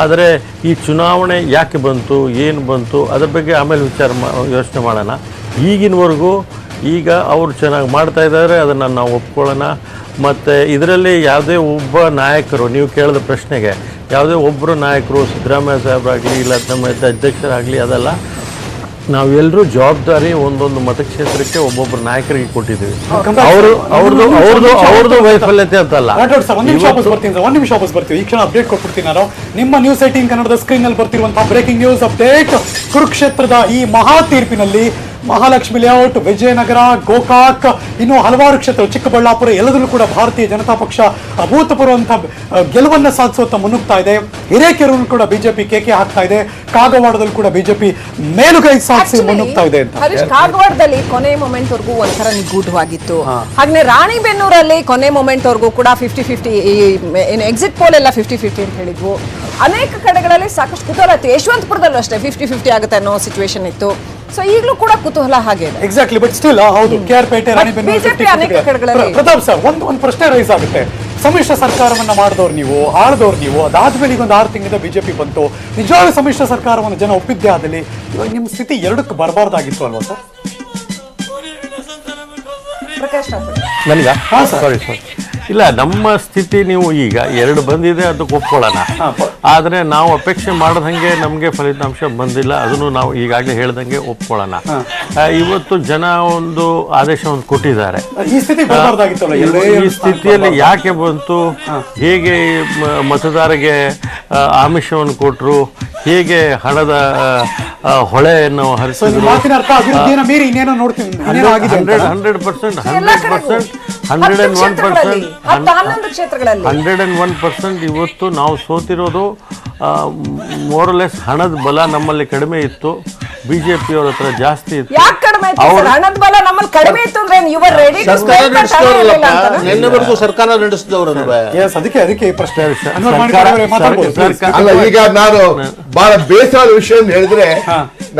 ಆದರೆ ಈ ಚುನಾವಣೆ ಯಾಕೆ ಬಂತು, ಏನು ಬಂತು, ಅದ್ರ ಬಗ್ಗೆ ಆಮೇಲೆ ಯೋಚನೆ ಮಾಡೋಣ. ಈಗಿನವರೆಗೂ ಈಗ ಅವರು ಚೆನ್ನಾಗಿ ಮಾಡ್ತಾಯಿದ್ದಾರೆ, ಅದನ್ನು ನಾವು ಒಪ್ಕೊಳ್ಳೋಣ. ಮತ್ತು ಇದರಲ್ಲಿ ಯಾವುದೇ ಒಬ್ಬ ನಾಯಕರು, ನೀವು ಕೇಳಿದ ಪ್ರಶ್ನೆಗೆ ಯಾವುದೇ ಒಬ್ಬರು ನಾಯಕರು, ಸಿದ್ದರಾಮಯ್ಯ ಸಾಹೇಬರಾಗಲಿ ಇಲ್ಲ ನಮ್ಮ ಅಧ್ಯಕ್ಷರಾಗಲಿ, ಅದಲ್ಲ, ನಾವೆಲ್ಲರೂ ಜವಾಬ್ದಾರಿ ಒಂದೊಂದು ಮತಕ್ಷೇತ್ರಕ್ಕೆ ಒಬ್ಬೊಬ್ಬರು ನಾಯಕರಿಗೆ ಕೊಟ್ಟಿದ್ದೀವಿ. ಅವ್ರದ್ದು ವೈಫಲ್ಯತೆ ಅಂತಲ್ಲ. ಒಂದ್ ನಿಮಿಷ ವಾಪಸ್ ಬರ್ತೀವಿ. ಈ ಕ್ಷಣ ಅಪ್ಡೇಟ್ ಕೊಟ್ಬಿಡ್ತೀನಿ ನಾನು. ನಿಮ್ಮ ನ್ಯೂಸ್ 18 ಕನ್ನಡದ ಸ್ಕ್ರೀನ್ ಅಲ್ಲಿ ಬರ್ತಿರುವಂತಹ ಬ್ರೇಕಿಂಗ್ ನ್ಯೂಸ್ ಅಪ್ಡೇಟ್. ಕುರುಕ್ಷೇತ್ರದ ಈ ಮಹಾ ತೀರ್ಪಿನಲ್ಲಿ ಮಹಾಲಕ್ಷ್ಮಿ ಲೇಔಟ್, ವಿಜಯನಗರ, ಗೋಕಾಕ್, ಇನ್ನು ಹಲವಾರು ಕ್ಷೇತ್ರ, ಚಿಕ್ಕಬಳ್ಳಾಪುರ, ಎಲ್ಲದರಲ್ಲೂ ಕೂಡ ಭಾರತೀಯ ಜನತಾ ಪಕ್ಷ ಅಭೂತಪೂರ್ವಂತಹ ಗೆಲುವನ್ನ ಸಾಧಿಸುವಂತ ಮುನ್ನುಗ್ತಾ ಇದೆ. ಹಿರೇಕೆರೂರು ಕೂಡ ಬಿಜೆಪಿ ಕೇಕೆ ಹಾಕ್ತಾ ಇದೆ. ಕಾಗವಾಡದಲ್ಲಿ ಕೂಡ ಬಿಜೆಪಿ ಮೇಲುಗೈ ಸಾಧಿಸಿ ಮುನ್ನುಗ್ತಾ ಇದೆ ಅಂತ. ಹರೀಶ್, ಕಾಗವಾಡದಲ್ಲಿ ಕೊನೆ ಮೊಮೆಂಟ್ ವರ್ಗೂ ಒಂಥರ ನಿಗೂಢವಾಗಿತ್ತು. ಹಾಗೆ ರಾಣಿಬೆನ್ನೂರಲ್ಲಿ ಕೊನೆ ಮೊಮೆಂಟ್ ವರ್ಗೂ ಕೂಡ 50-50, ಏನು ಎಕ್ಸಿಟ್ ಪೋಲ್ ಎಲ್ಲ 50-50 ಅಂತ ಹೇಳಿದ್ವು. ಅನೇಕ ಕಡೆಗಳಲ್ಲಿ ಸಾಕಷ್ಟು ಕುತೂಹಲ ಇತ್ತು. ಯಶವಂತಪುರದಲ್ಲೂ ಅಷ್ಟೇ 50-50 ಆಗುತ್ತೆ ಅನ್ನೋ ಸಿಚುವೇಶನ್ ಇತ್ತು. ಸೊ ಈಗಲೂ ಕೂಡ ಕುತೂಹಲ ಹಾಗೆ ಎಕ್ಸಾಕ್ಟ್ಲಿ. ಬಟ್ ಸ್ಟಿಲ್ ಹೌದು, KR-ಪೇಟೆ, ರಾಣಿಬೆನ್ನೂರು. ಪ್ರತಾಪ್ ಸರ್, ಒಂದು ಪ್ರಶ್ನೆ ರೈಸ್ ಆಗುತ್ತೆ. ಸಮ್ಮಿಶ್ರ ಸರ್ಕಾರವನ್ನ ಮಾಡಿದವ್ರು ನೀವು, ಆಳ್ದವ್ರು ನೀವು, ಅದಾದ್ಮೇಲೆ ಈಗ ಒಂದು 6 ತಿಂಗಳಿಂದ ಬಿಜೆಪಿ ಬಂತು. ನಿಜವಾದ ಸಮ್ಮಿಶ್ರ ಸರ್ಕಾರವನ್ನು ಜನ ಒಪ್ಪಿದ್ದೇ ಆದಲ್ಲಿ ಇವಾಗ ನಿಮ್ಮ ಸ್ಥಿತಿ ಎರಡಕ್ಕೆ ಬರಬಾರ್ದಾಗಿತ್ತು ಅಲ್ವಾ ಸರ್? ಪ್ರಕಾಶ್ ನನಗ ಸಾರಿ ಇಲ್ಲ, ನಮ್ಮ ಸ್ಥಿತಿ ನೀವು ಈಗ 2 ಬಂದಿದೆ, ಅದಕ್ಕೆ ಒಪ್ಕೊಳ್ಳೋಣ. ಆದರೆ ನಾವು ಅಪೇಕ್ಷೆ ಮಾಡ್ದಂಗೆ ನಮಗೆ ಫಲಿತಾಂಶ ಬಂದಿಲ್ಲ, ಅದನ್ನು ನಾವು ಈಗಾಗಲೇ ಹೇಳ್ದಂಗೆ ಒಪ್ಕೊಳ್ಳೋಣ. ಇವತ್ತು ಜನ ಒಂದು ಆದೇಶವನ್ನು ಕೊಟ್ಟಿದ್ದಾರೆ. ಈ ಸ್ಥಿತಿಯಲ್ಲಿ ಯಾಕೆ ಬಂತು, ಹೇಗೆ ಮತದಾರರಿಗೆ ಆಮಿಷವನ್ನು ಕೊಟ್ಟರು, ಹೇಗೆ ಹಣದ ಹೊಳೆಯನ್ನು ಹರಿಸಿದ್ರು, 101% ಇವತ್ತು ನಾವು ಸೋತಿರೋದು ಮೋರಲೆಸ್ ಹಣದ ಬಲ ನಮ್ಮಲ್ಲಿ ಕಡಿಮೆ ಇತ್ತು, ಬಿಜೆಪಿಯವರ ಹತ್ರ ಜಾಸ್ತಿ ಇತ್ತು. ನಿನ್ನೆವರೆಗೂ ಸರ್ಕಾರ ನಡೆಸಿದವರು. ಅದಕ್ಕೆ ಪ್ರಶ್ನೆ. ಅಲ್ಲ, ಈಗ ನಾನು ಬಹಳ ಬೇಸರದ ವಿಷಯ ಹೇಳಿದ್ರೆ,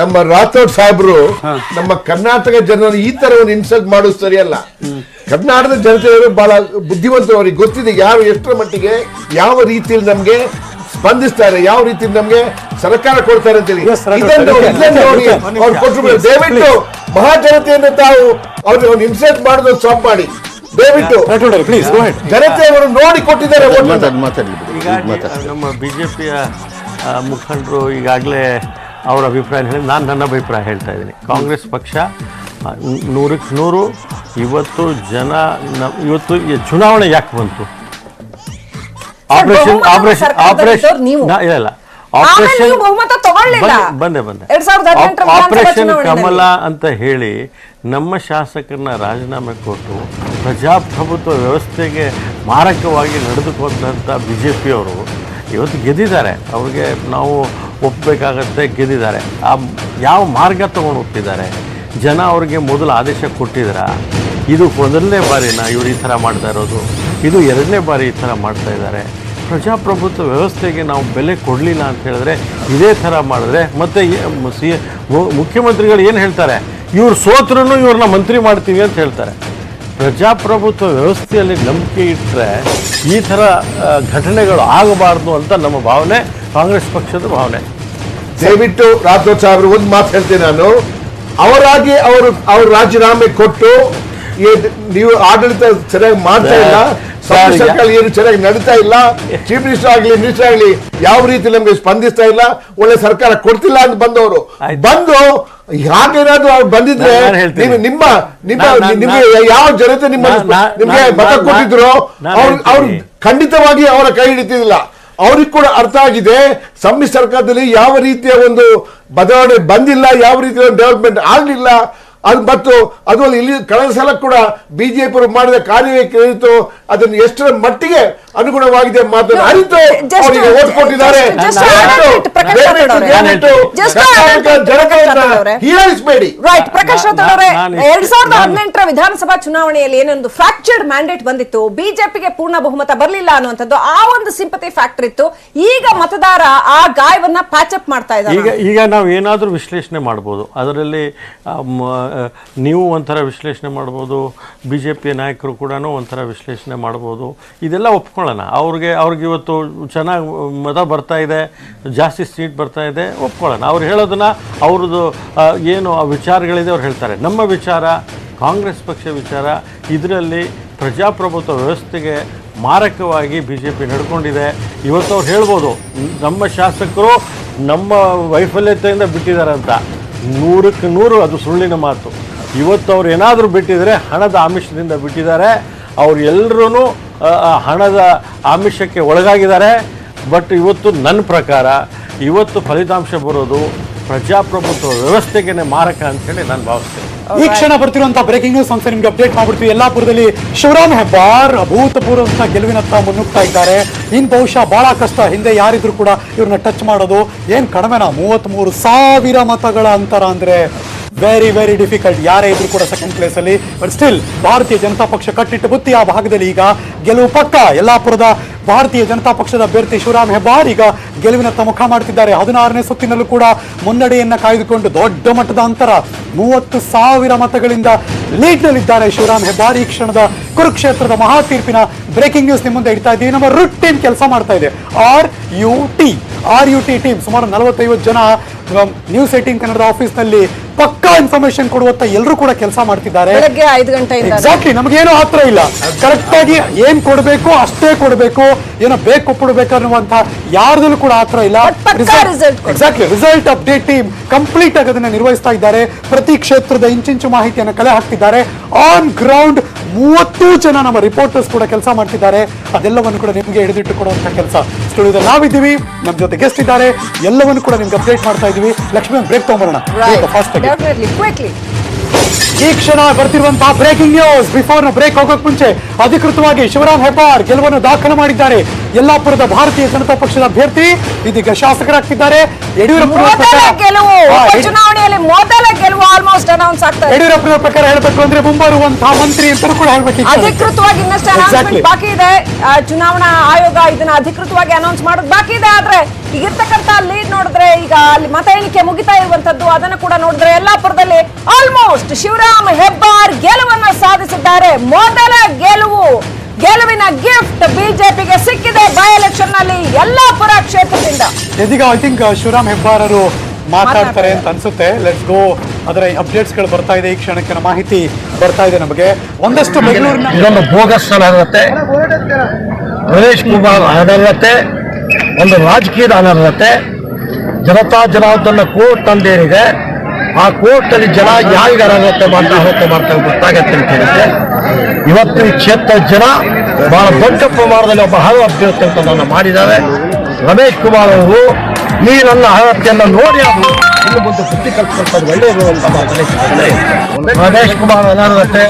ನಮ್ಮ ರಾಥೋಡ್ ಸಾಹೇಬ್ರು ನಮ್ಮ ಕರ್ನಾಟಕ ಜನರನ್ನು ಈ ತರ ಒಂದು ಇನ್ಸಲ್ಟ್ ಮಾಡೋದು ಸರಿಯಲ್ಲ. ಕರ್ನಾಟಕದ ಜನತೆಯವರು ಬಹಳ ಬುದ್ಧಿವಂತರು, ಅವರಿಗೆ ಗೊತ್ತಿದೆ ಯಾರು ಎಷ್ಟರ ಮಟ್ಟಿಗೆ ಯಾವ ರೀತಿಯಲ್ಲಿ ನಮ್ಗೆ ಸ್ಪಂದಿಸ್ತಾರೆ, ಯಾವ ರೀತಿಯಲ್ಲಿ ನಮ್ಗೆ ಸರ್ಕಾರ ಕೊಡ್ತಾರೆ ಅಂತೇಳಿ. ಅವ್ರು ಕೊಟ್ಟರು. ದಯವಿಟ್ಟು ಮಹಾಜನತೆಯನ್ನು ತಾವು ಅವ್ರಿಗೆ ಒಂದು ಇನ್ಸಲ್ಟ್ ಮಾಡೋದು ಸ್ಟಾಪ್ ಮಾಡಿ ದಯವಿಟ್ಟು. ಜನತೆಯವರು ನೋಡಿ ಕೊಟ್ಟಿದ್ದಾರೆ. ಈಗ ನಮ್ಮ ಬಿಜೆಪಿಯ ಮುಖಂಡರು ಈಗಾಗಲೇ ಅವರ ಅಭಿಪ್ರಾಯ ಹೇಳಿ, ನಾನು ನನ್ನ ಅಭಿಪ್ರಾಯ ಹೇಳ್ತಾ ಇದ್ದೀನಿ. ಕಾಂಗ್ರೆಸ್ ಪಕ್ಷ 100ಕ್ಕೆ 100. ಇವತ್ತು ಜನ ಇವತ್ತು ಚುನಾವಣೆ ಯಾಕೆ ಬಂತು? ಆಪರೇಷನ್ ಆಪರೇಷನ್ ಕಮಲ ಅಂತ ಹೇಳಿ ನಮ್ಮ ಶಾಸಕರನ್ನ ರಾಜೀನಾಮೆ ಕೊಟ್ಟು ಪ್ರಜಾಪ್ರಭುತ್ವ ವ್ಯವಸ್ಥೆಗೆ ಮಾರಕವಾಗಿ ನಡೆದುಕೊಂಡಂಥ ಬಿಜೆಪಿಯವರು ಇವತ್ತು ಗೆದ್ದಿದ್ದಾರೆ. ಅವ್ರಿಗೆ ನಾವು ಒಪ್ಪಬೇಕಾಗತ್ತೆ, ಗೆದ್ದಿದ್ದಾರೆ. ಯಾವ ಮಾರ್ಗ ತಗೊಂಡು ಹೋಗ್ತಿದ್ದಾರೆ? ಜನ ಅವ್ರಿಗೆ ಮೊದಲು ಆದೇಶ ಕೊಟ್ಟಿದ್ರ? ಇದು ಮೊದಲನೇ ಬಾರಿನ ಇವರು ಈ ಥರ ಮಾಡ್ತಾ ಇರೋದು? ಇದು 2ನೇ ಬಾರಿ ಈ ಥರ ಮಾಡ್ತಾ ಇದ್ದಾರೆ. ಪ್ರಜಾಪ್ರಭುತ್ವ ವ್ಯವಸ್ಥೆಗೆ ನಾವು ಬೆಲೆ ಕೊಡಲಿಲ್ಲ ಅಂತ ಹೇಳಿದ್ರೆ ಇದೇ ಥರ ಮಾಡಿದ್ರೆ, ಮತ್ತು ಮುಖ್ಯಮಂತ್ರಿಗಳು ಏನು ಹೇಳ್ತಾರೆ, ಇವ್ರು ಸೋತ್ರೂ ಇವ್ರನ್ನ ಮಂತ್ರಿ ಮಾಡ್ತೀವಿ ಅಂತ ಹೇಳ್ತಾರೆ. ಪ್ರಜಾಪ್ರಭುತ್ವ ವ್ಯವಸ್ಥೆಯಲ್ಲಿ ನಂಬಿಕೆ ಇಟ್ಟರೆ ಈ ಥರ ಘಟನೆಗಳು ಆಗಬಾರ್ದು ಅಂತ ನಮ್ಮ ಭಾವನೆ, ಕಾಂಗ್ರೆಸ್ ಪಕ್ಷದ ಭಾವನೆ. ದಯವಿಟ್ಟು ರಾಥೋಡ್ ಸಾಹೇಬ್ರು ಒಂದು ಮಾತು ಹೇಳ್ತೀನಿ ನಾನು. ಅವರಾಗಿ ಅವರು ರಾಜೀನಾಮೆ ಕೊಟ್ಟು ನೀವು ಆಡಳಿತ ಸರಿಯಾಗಿ ಮಾಡ್ತಾ ಇಲ್ಲ, ಸಮ್ಮಿಶ್ರ ಸರ್ಕಾರ ಏನು ಚೆನ್ನಾಗಿ ನಡೀತಾ ಇಲ್ಲ. ಚೀಫ್ ಮಿನಿಸ್ಟರ್ ಆಗ್ಲಿ ಮಿನಿಸ್ಟರ್ ಆಗ್ಲಿ ಯಾವ ರೀತಿ ನಮ್ಗೆ ಸ್ಪಂದಿಸ್ತಾ ಇಲ್ಲ, ಒಳ್ಳೆ ಸರ್ಕಾರ ಕೊಡ್ತಿಲ್ಲ ಅಂತ ಬಂದವರು ಬಂದು ಹಾಗೇನಾದ್ರು ಅವ್ರು ಬಂದಿದ್ರೆ ನಿಮ್ಗೆ ಯಾವ ಜನತೆ ನಿಮ್ಗೆ ಮತ ಕೊಟ್ಟಿದ್ರು ಅವ್ರು ಖಂಡಿತವಾಗಿ ಅವರ ಕೈ ಹಿಡಿತಿಲ್ಲ. ಅವ್ರಿಗೆ ಕೂಡ ಅರ್ಥ ಆಗಿದೆ ಸಮ್ಮಿಶ್ರ ಸರ್ಕಾರದಲ್ಲಿ ಯಾವ ರೀತಿಯ ಒಂದು ಬದಲಾವಣೆ ಬಂದಿಲ್ಲ, ಯಾವ ರೀತಿಯ ಡೆವಲಪ್ಮೆಂಟ್ ಆಗಲಿಲ್ಲ. ಅದು ಮತ್ತು ಅದು ಇಲ್ಲಿ ಕಳೆದ ಸಲ ಕೂಡ ಬಿಜೆಪಿ ಮಾಡಿದ ಕಾರ್ಯವೈಖರಿತು ಅದನ್ನು ಎಷ್ಟರ ಮಟ್ಟಿಗೆ ಅನುಗುಣವಾಗಿದೆ ಮಾತನ್ನು ಅರಿತು ಅವರಿಗೆ ಓಟ್ ಕೊಟ್ಟಿದ್ದಾರೆ. ಹೀಯಾಳಿಸಬೇಡಿ. ರೈಟ್, ಪ್ರಕಾಶ್ ರಾಥೋಡ್ ಅವರೇ, 2018ರ ವಿಧಾನಸಭಾ ಚುನಾವಣೆಯಲ್ಲಿ ಏನೊಂದು ಫ್ರಾಕ್ಚರ್ಡ್ ಮ್ಯಾಂಡೇಟ್ ಬಂದಿತ್ತು, ಬಿಜೆಪಿಗೆ ಪೂರ್ಣ ಬಹುಮತ ಬರಲಿಲ್ಲ ಅನ್ನುವಂಥದ್ದು, ಆ ಒಂದು ಸಿಂಪತಿ ಫ್ಯಾಕ್ಟರ್ ಇತ್ತು. ಈಗ ಮತದಾರ ಆ ಗಾಯವನ್ನ ಪ್ಯಾಚಪ್ ಮಾಡ್ತಾ ಇದ್ದಾರೆ. ಈಗ ನಾವು ಏನಾದ್ರೂ ವಿಶ್ಲೇಷಣೆ ಮಾಡ್ಬೋದು, ಅದರಲ್ಲಿ ನೀವು ಒಂಥರ ವಿಶ್ಲೇಷಣೆ ಮಾಡ್ಬೋದು, ಬಿಜೆಪಿ ನಾಯಕರು ಕೂಡ ಒಂಥರ ವಿಶ್ಲೇಷಣೆ ಮಾಡ್ಬೋದು. ಇದೆಲ್ಲ ಒಪ್ಕೊಳ್ಳೋಣ. ಅವ್ರಿಗೆ ಇವತ್ತು ಚೆನ್ನಾಗಿ ಮತ ಬರ್ತಾ ಇದೆ, ಜಾಸ್ತಿ ಸೀಟ್ ಬರ್ತಾ ಇದೆ, ಒಪ್ಕೊಳ್ಳೋಣ. ಅವ್ರು ಹೇಳೋದನ್ನ ಅವ್ರದ್ದು ಏನು ವಿಚಾರಗಳಿದೆ ಅವ್ರು ಹೇಳ್ತಾರೆ. ನಮ್ಮ ವಿಚಾರ ಕಾಂಗ್ರೆಸ್ ಪಕ್ಷ ವಿಚಾರ, ಇದರಲ್ಲಿ ಪ್ರಜಾಪ್ರಭುತ್ವ ವ್ಯವಸ್ಥೆಗೆ ಮಾರಕವಾಗಿ ಬಿಜೆಪಿ ನಡ್ಕೊಂಡಿದೆ. ಇವತ್ತು ಅವ್ರು ಹೇಳ್ಬೋದು ನಮ್ಮ ಶಾಸಕರು ನಮ್ಮ ವೈಫಲ್ಯತೆಯಿಂದ ಬಿಟ್ಟಿದ್ದಾರೆ ಅಂತ. 100ಕ್ಕೆ 100 ಅದು ಸುಳ್ಳಿನ ಮಾತು. ಇವತ್ತು ಅವ್ರು ಏನಾದರೂ ಬಿಟ್ಟಿದರೆ ಹಣದ ಆಮಿಷದಿಂದ ಬಿಟ್ಟಿದ್ದಾರೆ. ಅವ್ರು ಎಲ್ಲರೂ ಹಣದ ಆಮಿಷಕ್ಕೆ ಒಳಗಾಗಿದ್ದಾರೆ. ಬಟ್ ಇವತ್ತು ನನ್ನ ಪ್ರಕಾರ ಇವತ್ತು ಫಲಿತಾಂಶ ಬರೋದು ಪ್ರಜಾಪ್ರಭುತ್ವ ವ್ಯವಸ್ಥೆಗೆ ಮಾರಕ ಅಂತೇಳಿ ನಾನು ಭಾವಿಸ್ತೇನೆ. ಈ ಕ್ಷಣ ಬರ್ತಿರುವಂತಹ ಬ್ರೇಕಿಂಗ್ ನ್ಯೂಸ್ ಅಂತ ನಿಮ್ಗೆ ಅಪ್ಡೇಟ್ ಮಾಡ್ಬಿಡ್ತೀವಿ. ಯಲ್ಲಾಪುರದಲ್ಲಿ ಶಿವರಾಮ್ ಹೆಬ್ಬಾರ್ ಅಭೂತಪೂರ್ವ ಗೆಲುವಿನತ್ತ ಮುನ್ನುಗ್ತಾ ಇದ್ದಾರೆ. ಇನ್ ಬಹುಶಃ ಬಹಳ ಕಷ್ಟ, ಹಿಂದೆ ಯಾರಿದ್ರು ಕೂಡ ಇವ್ರನ್ನ ಟಚ್ ಮಾಡೋದು. ಏನ್ ಕಡಿಮೆನಾ, 33,000 ಮತಗಳ ಅಂತರ ಅಂದ್ರೆ ವೆರಿ ವೆರಿ ಡಿಫಿಕಲ್ಟ್. ಯಾರೇ ಇದ್ರು ಕೂಡ ಸೆಕೆಂಡ್ ಪ್ಲೇಸ್ ಅಲ್ಲಿ. ಬಟ್ ಸ್ಟಿಲ್ ಭಾರತೀಯ ಜನತಾ ಪಕ್ಷ ಕಟ್ಟಿಟ್ಟು ಬುತ್ತಿ ಆ ಭಾಗದಲ್ಲಿ ಈಗ ಗೆಲುವು ಪಕ್ಕ. ಯಲ್ಲಾಪುರದ ಭಾರತೀಯ ಜನತಾ ಪಕ್ಷದ ಅಭ್ಯರ್ಥಿ ಶಿವರಾಮ್ ಹೆಬ್ಬಾರ್ ಈಗ ಗೆಲುವಿನತ್ತ ಮುಖ ಮಾಡ್ತಿದ್ದಾರೆ. 16ನೇ ಸುತ್ತಿನಲ್ಲೂ ಕೂಡ ಮುನ್ನಡೆಯನ್ನ ಕಾಯ್ದುಕೊಂಡು ದೊಡ್ಡ ಮಟ್ಟದ ಅಂತರ 30,000 ಮತಗಳಿಂದ ಲೀಡ್ನಲ್ಲಿದ್ದಾರೆ ಶಿವರಾಮ್ ಹೆಬ್ಬಾರ್. ಈ ಕ್ಷಣದ ಕುರುಕ್ಷೇತ್ರದ ಮಹಾ ತೀರ್ಪಿನ ಬ್ರೇಕಿಂಗ್ ನ್ಯೂಸ್ ನಿಮ್ಮ ಮುಂದೆ ಇಡ್ತಾ ಇದ್ದೀವಿ. ನಮ್ಮ ರುಟ್ ಟೀಮ್ ಕೆಲಸ ಮಾಡ್ತಾ ಇದೆ. RUT ಟೀಮ್ ಸುಮಾರು 45 ಜನ ನ್ಯೂಸ್ 18 ಕನ್ನಡದ ಆಫೀಸ್ ನಲ್ಲಿ ಪಕ್ಕಾ ಇನ್ಫಾರ್ಮೇಶನ್ ಕೊಡುವಂತ ಎಲ್ಲರೂ ಕೂಡ ಕೆಲಸ ಮಾಡ್ತಿದ್ದಾರೆ. ಬೆಳಗ್ಗೆ 5 ಗಂಟೆಯಿಂದ ಎಕ್ಸಾಕ್ಟ್ಲಿ, ನಮಗೇನು ಹತ್ರ ಇಲ್ಲ. ಕರೆಕ್ಟ್ ಆಗಿ ಏನ್ ಕೊಡಬೇಕು ಅಷ್ಟೇ ಕೊಡಬೇಕು, ಏನೋ ಬೇಕು ಕೊಡಬೇಕು ಅನ್ನುವಂತ ಯಾರ್ದಲ್ಲೂ ಕೂಡ ಹತ್ರ ಇಲ್ಲ. Exactly, result update team complete ಆಗಿ ಅದನ್ನ ನಿರ್ವಹಿಸ್ತಾ ಇದ್ದಾರೆ. ಪ್ರತಿ ಕ್ಷೇತ್ರದ ಇಂಚಿಂಚು ಮಾಹಿತಿಯನ್ನು ಕಲೆ ಹಾಕ್ತಿದ್ದಾರೆ. ಆನ್ ಗ್ರೌಂಡ್ 30 ಜನ ನಮ್ಮ ರಿಪೋರ್ಟರ್ಸ್ ಕೂಡ ಕೆಲಸ ಮಾಡ್ತಿದ್ದಾರೆ. ಅದೆಲ್ಲವನ್ನು ಕೂಡ ನಿಮಗೆ ಹಿಡಿದಿಟ್ಟು ಕೊಡುವಂತ ಕೆಲಸ ಸ್ಟುಡಿಯೋದಲ್ಲಿ ನಾವಿದ್ದೀವಿ. ನಮ್ಮ ಜೊತೆ ಗೆಸ್ಟ್ ಇದ್ದಾರೆ. ಎಲ್ಲವನ್ನು ಕೂಡ ನಿಮ್ಗೆ ಅಪ್ಡೇಟ್ ಮಾಡ್ತಾ ಇದೀವಿ. ಲಕ್ಷ್ಮೀ ಬ್ರೇಕ್ ತಗೊಂಡ್ಬರೋಣ ಫಾಸ್ಟ್ ಆಗಿ. ಈ ಕ್ಷಣ ಬರ್ತಿರುವಂತಹ ಬ್ರೇಕಿಂಗ್ ನ್ಯೂಸ್. ಬಿಫೋರ್ ಬ್ರೇಕ್ ಹೋಗೋಕ್ ಮುಂಚೆ ಅಧಿಕೃತವಾಗಿ ಶಿವರಾಮ್ ಹೆಬ್ಬಾರ್ ಗೆಲುವನ್ನು ದಾಖಲು ಮಾಡಿದ್ದಾರೆ. ಯಲ್ಲಾಪುರದ ಭಾರತೀಯ ಜನತಾ ಪಕ್ಷದ ಅಭ್ಯರ್ಥಿ ಇದೀಗ ಶಾಸಕರಾಗ್ತಿದ್ದಾರೆ. ಚುನಾವಣೆಯಲ್ಲಿ ಮೊದಲ ಗೆಲುವು ಆಲ್ಮೋಸ್ಟ್ ಅನೌನ್ಸ್ ಆಗ್ತಾ ಇದೆ. ಯಡಿಯೂರಪ್ಪನ ಪ್ರಕಾರ ಹೇಳಬೇಕು ಅಂದ್ರೆ ಮುಂಬರುವಂತಹ ಮಂತ್ರಿ ಅಂತ ಕೂಡ ಹೇಳ್ಬೇಕು. ಅಧಿಕೃತವಾಗಿ ಇನ್ನಷ್ಟು ಅನೌನ್ಸ್ಮೆಂಟ್ ಬಾಕಿ ಇದೆ. ಚುನಾವಣಾ ಆಯೋಗ ಇದನ್ನ ಅಧಿಕೃತವಾಗಿ ಅನೌನ್ಸ್ ಮಾಡೋದು ಬಾಕಿ ಇದೆ. ಆದ್ರೆ ಈಗಿರ್ತಕ್ಕಂತ ಲೀಡ್ ನೋಡಿದ್ರೆ, ಈಗ ಅಲ್ಲಿ ಮತ ಎಣಿಕೆ ಮುಗಿತಾ ಇರುವಂತದ್ದು, ಅದನ್ನು ಕೂಡ ನೋಡಿದ್ರೆ ಯಲ್ಲಾಪುರದಲ್ಲಿ ಆಲ್ಮೋಸ್ಟ್ ಶಿವರಾಮ್ ಹೆಬ್ಬಾರ್ ಗೆಲುವನ್ನು ಸಾಧಿಸಿದ್ದಾರೆ. ಮೊದಲ ಗೆಲುವಿನ ಗಿಫ್ಟ್ ಬಿಜೆಪಿಗೆ ಸಿಕ್ಕಿದೆ ಬೈ ಎಲೆಕ್ಷನ್ ನಲ್ಲಿ ಯಲ್ಲಾಪುರ ಕ್ಷೇತ್ರದಿಂದ. ಇದೀಗ ಐ ಥಿಂಕ್ ಶಿವರಾಮ್ ಹೆಬ್ಬಾರ್ ಅವರು ಮಾತಾಡ್ತಾರೆ ಅಂತ ಅನ್ಸುತ್ತೆ. Let's go. ಅದರ ಅಪ್ಡೇಟ್ಸ್ ಗಳು ಬರ್ತಾ ಇದೆ. ಈ ಕ್ಷಣಕ್ಕೆ ಮಾಹಿತಿ ಬರ್ತಾ ಇದೆ ನಮಗೆ. ಒಂದಷ್ಟು ಬೆಂಗಳೂರಿನ ಇದೊಂದು ಬೋಗಸ್ ಅನರ್ಹತೆ, ರಮೇಶ್ ಕುಮಾರ್ ಅನರ್ಹತೆ, ಒಂದು ರಾಜಕೀಯದ ಅನರ್ಹತೆ. ಜನತಾ ಜನಾರ್ದನ ಕೋರ್ಟ್ ಅಂದೇನಿದೆ, ಆ ಕೋರ್ಟ್ ಅಲ್ಲಿ ಜನ ಯಾರಿಗೆ ಅನರ್ಹತೆ ಮಾಡ್ತಾರೆ ಗೊತ್ತಾಗತ್ತೆ ಅಂತ ಹೇಳಿದ್ರೆ, ಇವತ್ತು ಈ ಕ್ಷೇತ್ರದ ಜನ ಬಹಳ ದೊಡ್ಡ ಪ್ರಮಾಣದಲ್ಲಿ ಒಬ್ಬ ಹಲವು ಅಭ್ಯರ್ಥಿಗಳನ್ನು ಮಾಡಿದ್ದಾರೆ. ರಮೇಶ್ ಕುಮಾರ್ ಅವರು ಈ ನನ್ನ ಅರ್ಹತೆಯನ್ನು ನೋಡಿ ಅವರು ಇನ್ನು ಮುಂದೆ ಬುದ್ಧಿ ಕಲ್ಪಿಸ್ಕೊಂಡು ಒಳ್ಳೆಯದು ಅಂತ ಮಾತನಾಡಿದ್ದಾರೆ. ರಮೇಶ್ ಕುಮಾರ್ ಅನರ್ಹತೆ